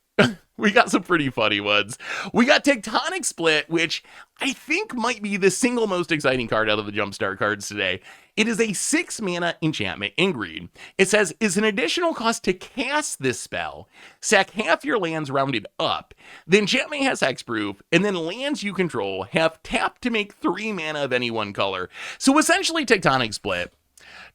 we got some pretty funny ones. We got Tectonic Split, which I think might be the single most exciting card out of the Jumpstart cards today. It is a 6 mana enchantment in green. It says, is an additional cost to cast this spell. Sack half your lands rounded up. The enchantment has hexproof, and then lands you control have tapped to make 3 mana of any one color. So essentially Tectonic Split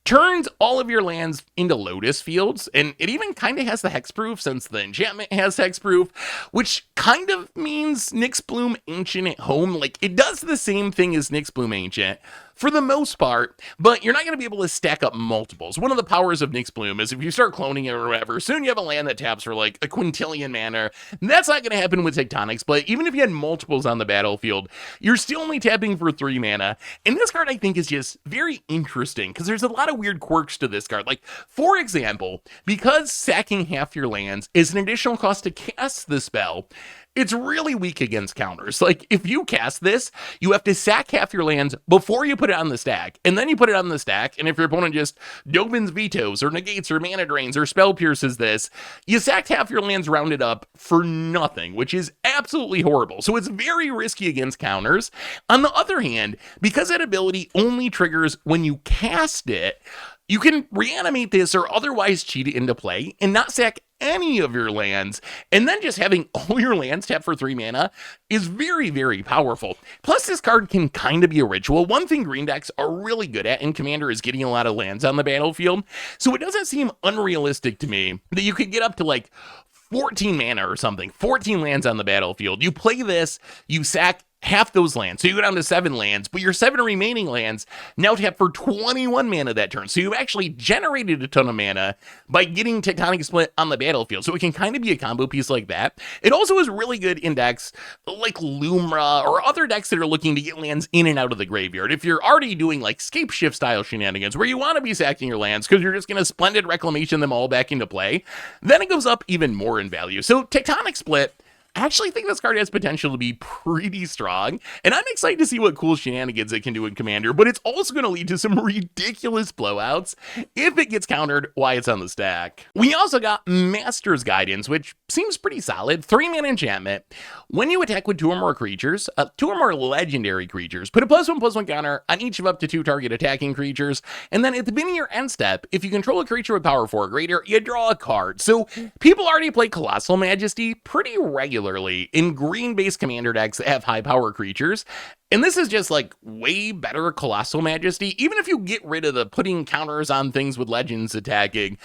turns all of your lands into Lotus Fields, and it even kind of has the hexproof since the enchantment has hexproof, which kind of means Nyxbloom Ancient at home. Like, it does the same thing as Nyxbloom Ancient for the most part, but you're not going to be able to stack up multiples. One of the powers of Nyxbloom is if you start cloning it or whatever, soon you have a land that taps for like a quintillion mana. That's not going to happen with Tectonic Split. Even if you had multiples on the battlefield, you're still only tapping for 3 mana. And this card, I think, is just very interesting because there's a lot of weird quirks to this card. Like, for example, because sacking half your lands is an additional cost to cast the spell, it's really weak against counters. Like, if you cast this, you have to sack half your lands before you put it on the stack, and then you put it on the stack, and if your opponent just Dovin's Vetoes, or negates, or mana drains, or spell pierces this, you sacked half your lands rounded up for nothing, which is absolutely horrible. So it's very risky against counters. On the other hand, because that ability only triggers when you cast it, you can reanimate this or otherwise cheat it into play and not sack any of your lands, and then just having all your lands tapped for 3 mana is very, very powerful. Plus, this card can kind of be a ritual. One thing green decks are really good at in Commander is getting a lot of lands on the battlefield, so it doesn't seem unrealistic to me that you could get up to like 14 mana or something, 14 lands on the battlefield. You play this, you sack half those lands, so you go down to 7 lands, but your 7 remaining lands now tap for 21 mana that turn, so you actually generated a ton of mana by getting Tectonic Split on the battlefield, so it can kind of be a combo piece like that. It also is really good in decks like Lumra or other decks that are looking to get lands in and out of the graveyard. If you're already doing like Scape Shift style shenanigans where you want to be sacking your lands because you're just going to Splendid Reclamation them all back into play, then it goes up even more in value. So Tectonic Split, I actually think this card has potential to be pretty strong, and I'm excited to see what cool shenanigans it can do in Commander, but it's also going to lead to some ridiculous blowouts if it gets countered while it's on the stack. We also got Master's Guidance, which seems pretty solid. 3-mana enchantment. When you attack with 2 or more creatures, 2 or more legendary creatures, put a +1/+1 counter on each of up to 2 target attacking creatures, and then at the beginning of your end step, if you control a creature with power 4 or greater, you draw a card. So people already play Colossal Majesty pretty regularly in green-based Commander decks that have high-power creatures, and this is just like way better Colossal Majesty. Even if you get rid of the putting counters on things with legends attacking,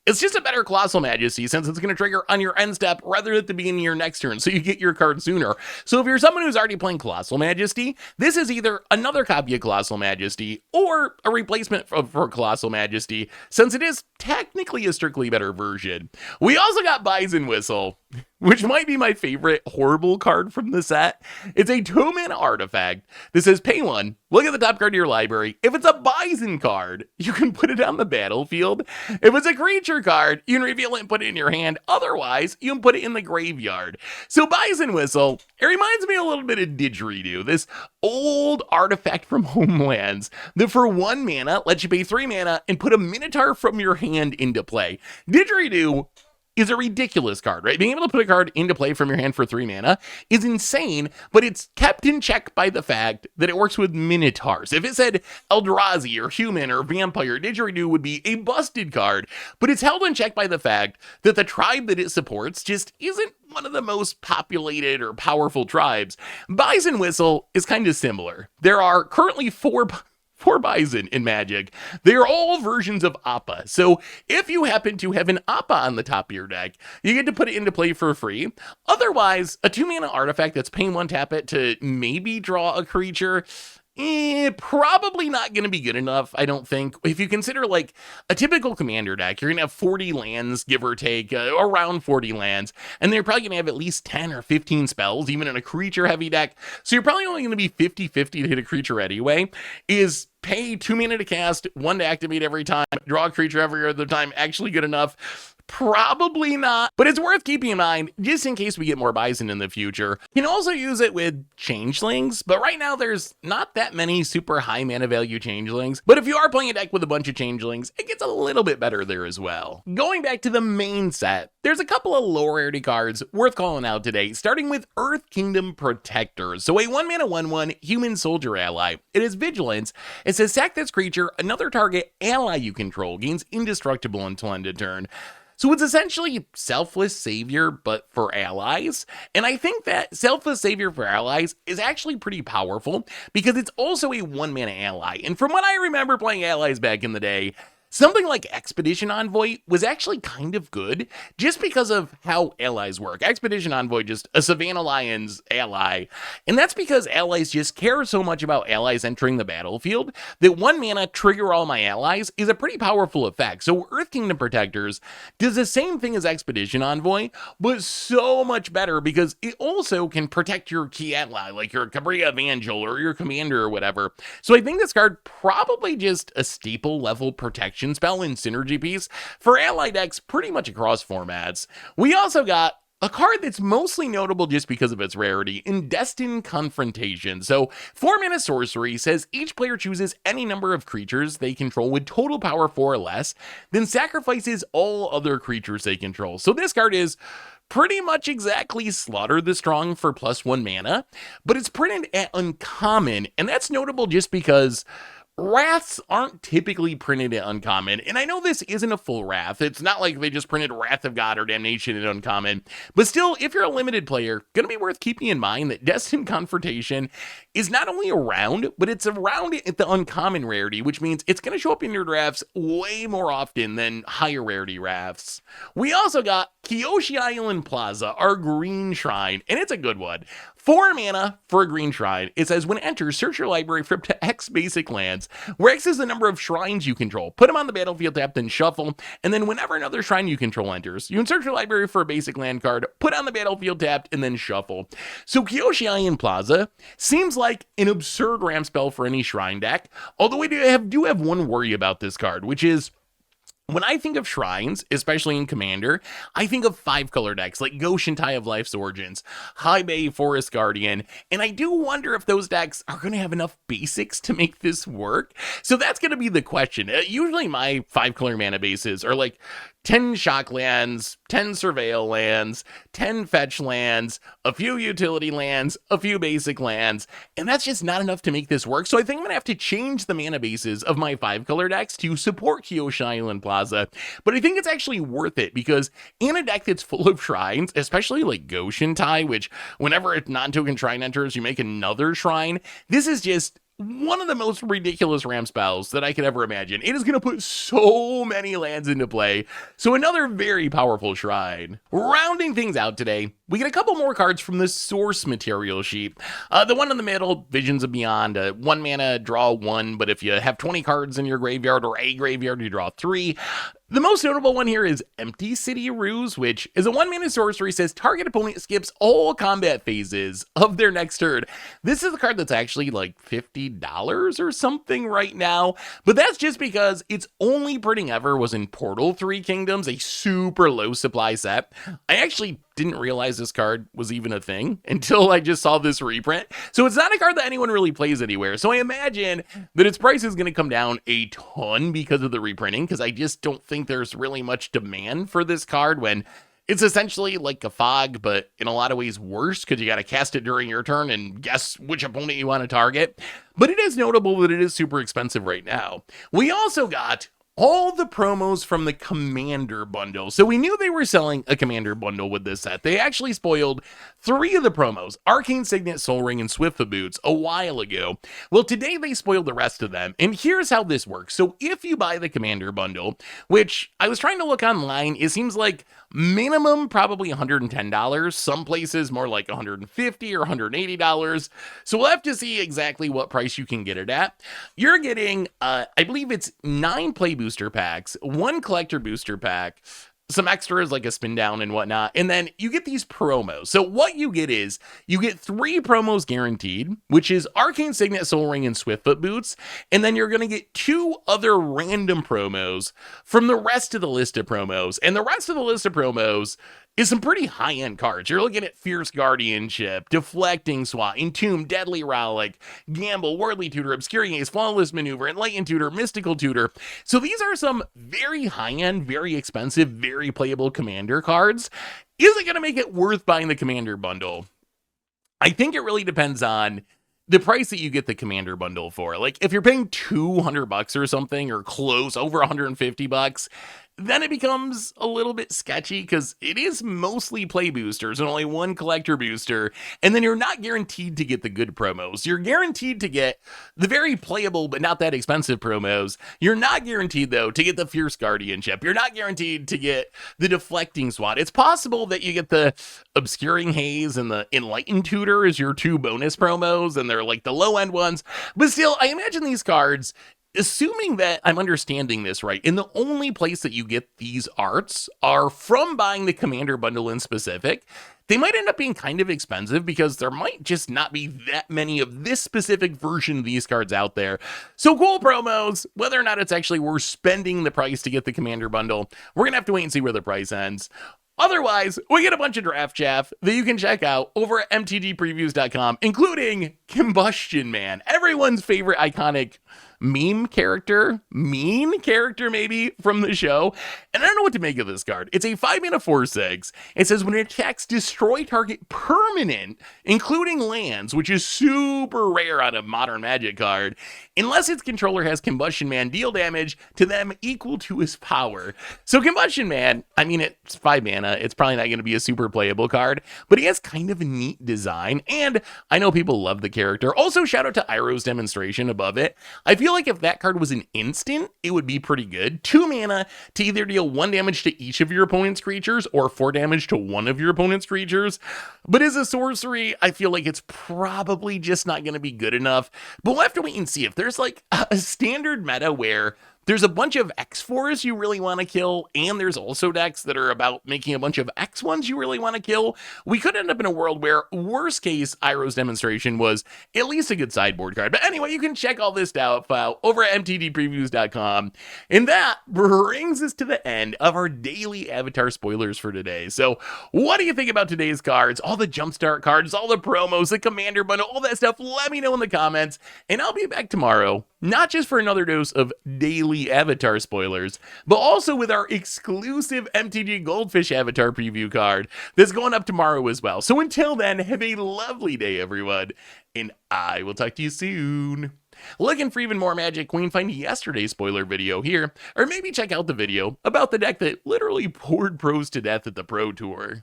it's just a better Colossal Majesty since it's going to trigger on your end step rather than at the beginning of your next turn, so you get your card sooner. So if you're someone who's already playing Colossal Majesty, this is either another copy of Colossal Majesty or a replacement for Colossal Majesty, since it is technically a strictly better version. We also got Bison Whistle, which might be my favorite horrible card from the set. It's a 2-mana artifact that says pay 1, look at the top card of your library. If it's a Bison card, you can put it on the battlefield. If it's a creature card, you can reveal it and put it in your hand. Otherwise, you can put it in the graveyard. So Bison Whistle, it reminds me a little bit of Didgeridoo, this old artifact from Homelands that for 1 mana lets you pay 3 mana and put a Minotaur from your hand into play. Didgeridoo is a ridiculous card, right? Being able to put a card into play from your hand for 3 mana is insane, but it's kept in check by the fact that it works with Minotaurs. If it said Eldrazi or Human or Vampire, Didgeridoo would be a busted card, but it's held in check by the fact that the tribe that it supports just isn't one of the most populated or powerful tribes. Bison Whistle is kind of similar. There are currently 4 Bison in Magic. They are all versions of Appa. So if you happen to have an Appa on the top of your deck, you get to put it into play for free. Otherwise, a 2-mana artifact that's paying 1 tap it to maybe draw a creature, probably not going to be good enough, I don't think. If you consider like a typical Commander deck, you're going to have 40 lands, give or take, around 40 lands, and they're probably going to have at least 10 or 15 spells, even in a creature-heavy deck. So you're probably only going to be 50-50 to hit a creature anyway. Is pay 2 mana to cast, 1 to activate every time, draw a creature every other time actually good enough? Probably not, but it's worth keeping in mind just in case we get more Bison in the future. You can also use it with Changelings, but right now there's not that many super high mana value Changelings. But if you are playing a deck with a bunch of Changelings, it gets a little bit better there as well. Going back to the main set, there's a couple of low rarity cards worth calling out today, starting with Earth Kingdom Protectors. So a 1-mana 1/1 human soldier ally. It is Vigilance. It says sack this creature, another target ally you control gains indestructible until end of turn. So it's essentially Selfless Savior, but for allies. And I think that Selfless Savior for allies is actually pretty powerful because it's also a 1-mana ally. And from what I remember playing allies back in the day, something like Expedition Envoy was actually kind of good just because of how allies work. Expedition Envoy, just a Savannah Lions ally. And that's because allies just care so much about allies entering the battlefield that 1 mana trigger all my allies is a pretty powerful effect. So Earth Kingdom Protectors does the same thing as Expedition Envoy, but so much better because it also can protect your key ally, like your Cabria Evangel or your commander or whatever. So I think this card probably just a staple level protection spell and synergy piece for ally decks pretty much across formats. We also got A card that's mostly notable just because of its rarity in Destined Confrontation. So, 4 mana sorcery says each player chooses any number of creatures they control with total power 4 or less, then sacrifices all other creatures they control. So, this card is pretty much exactly Slaughter the Strong for +1 mana, but it's printed at uncommon, and that's notable just because Wraths aren't typically printed at uncommon, and I know this isn't a full Wrath. It's not like they just printed Wrath of God or Damnation at uncommon, but still, if you're a limited player, gonna be worth keeping in mind that Destined Confrontation is not only around, but it's around at the uncommon rarity, which means it's gonna show up in your drafts way more often than higher rarity Wraths. We also got Kyoshi Island Plaza, our green shrine, and it's a good one. 4 mana for a green shrine. It says when it enters, search your library for up to X basic lands, where X is the number of shrines you control. Put them on the battlefield tapped, then shuffle, and then whenever another shrine you control enters, you can search your library for a basic land card, put on the battlefield tapped, and then shuffle. So Kyoshi Island Plaza seems like an absurd ramp spell for any shrine deck, although we do have one worry about this card, which is when I think of shrines, especially in Commander, I think of 5-color decks like Goshen Tie of Life's Origins, High Bay Forest Guardian, and I do wonder if those decks are going to have enough basics to make this work. So that's going to be the question. Usually my 5-color mana bases are like 10 shock lands, 10 surveil lands, 10 fetch lands, a few utility lands, a few basic lands, and that's just not enough to make this work. So I think I'm going to have to change the mana bases of my 5-color decks to support Kyoshi Island Plaza, but I think it's actually worth it because in a deck that's full of shrines, especially like Goshen Tai, which whenever a non-token shrine enters, you make another shrine, this is just one of the most ridiculous ramp spells that I could ever imagine. It is going to put so many lands into play. So another very powerful shrine. Rounding things out today, we get a couple more cards from the source material sheet. The one in the middle, Visions of Beyond, 1 mana, draw 1, but if you have 20 cards in your graveyard or a graveyard, you draw 3. The most notable one here is Empty City Ruse, which is a 1-mana sorcery, says target opponent skips all combat phases of their next turn. This is a card that's actually like $50 or something right now, but that's just because its only printing ever was in Portal 3 Kingdoms, a super low supply set. I actually didn't realize this card was even a thing until I just saw this reprint. So it's not a card that anyone really plays anywhere. So I imagine that its price is going to come down a ton because of the reprinting, because I just don't think there's really much demand for this card when it's essentially like a fog, but in a lot of ways worse because you got to cast it during your turn and guess which opponent you want to target. But it is notable that it is super expensive right now. We also got all the promos from the Commander bundle. So we knew they were selling a Commander bundle with this set. They actually spoiled 3 of the promos, Arcane Signet, Soul Ring, and Swift Boots, a while ago. Well, today they spoiled the rest of them, and here's how this works. So if you buy the Commander bundle, which I was trying to look online, it seems like minimum probably $110, some places more like $150 or $180. So we'll have to see exactly what price you can get it at. You're getting, I believe it's 9 play booster packs, 1 collector booster pack, some extras like a spin down and whatnot, and then you get these promos. So what you get is you get 3 promos guaranteed, which is Arcane Signet, Soul Ring, and Swiftfoot Boots, and then you're going to get 2 other random promos from the rest of the list of promos, and the rest of the list of promos is some pretty high-end cards. You're looking at Fierce Guardianship, Deflecting Swat, Entomb, Deadly Relic, Gamble, Worldly Tutor, Obscuring Ace, Flawless Maneuver, Enlightened Tutor, Mystical Tutor. So these are some very high-end, very expensive, very playable Commander cards. Is it going to make it worth buying the Commander bundle? I think it really depends on the price that you get the Commander bundle for. Like, if you're paying $200 or something, or close over $150, then it becomes a little bit sketchy because it is mostly play boosters and only 1 collector booster, and then you're not guaranteed to get the good promos. You're guaranteed to get the very playable but not that expensive promos. You're not guaranteed, though, to get the Fierce Guardianship. You're not guaranteed to get the Deflecting Swat. It's possible that you get the Obscuring Haze and the Enlightened Tutor as your 2 bonus promos, and they're like the low-end ones, but still, I imagine these cards, assuming that I'm understanding this right, and the only place that you get these arts are from buying the Commander bundle in specific, they might end up being kind of expensive because there might just not be that many of this specific version of these cards out there. So cool promos, whether or not it's actually worth spending the price to get the Commander bundle, we're going to have to wait and see where the price ends. Otherwise, we get a bunch of draft chaff that you can check out over at MTGPreviews.com, including Combustion Man, everyone's favorite iconic mean character maybe from the show. And I don't know what to make of this card. It's a 5-mana 4/6. It says when it attacks, destroy target permanent, including lands, which is super rare on a Modern Magic card, unless its controller has Combustion Man, deal damage to them equal to his power. So Combustion Man, I mean, it's 5 mana. It's probably not going to be a super playable card, but he has kind of a neat design, and I know people love the character. Also, shout out to Iroh's demonstration above it. I feel like if that card was an instant, it would be pretty good. 2 mana to either deal 1 damage to each of your opponent's creatures or 4 damage to one of your opponent's creatures. But as a sorcery, I feel like it's probably just not going to be good enough. But we'll have to wait and see. If there's like a standard meta where there's a bunch of X4s you really want to kill, and there's also decks that are about making a bunch of X1s you really want to kill, we could end up in a world where, worst case, Iroh's demonstration was at least a good sideboard card. But anyway, you can check all this out over at mtgpreviews.com. And that brings us to the end of our daily Avatar spoilers for today. So what do you think about today's cards? All the Jumpstart cards, all the promos, the Commander bundle, all that stuff, let me know in the comments. And I'll be back tomorrow, not just for another dose of daily Avatar spoilers, but also with our exclusive MTG Goldfish Avatar preview card that's going up tomorrow as well. So until then, have a lovely day, everyone, and I will talk to you soon. Looking for even more Magic Queen? Find yesterday's spoiler video here, or maybe check out the video about the deck that literally poured pros to death at the Pro Tour.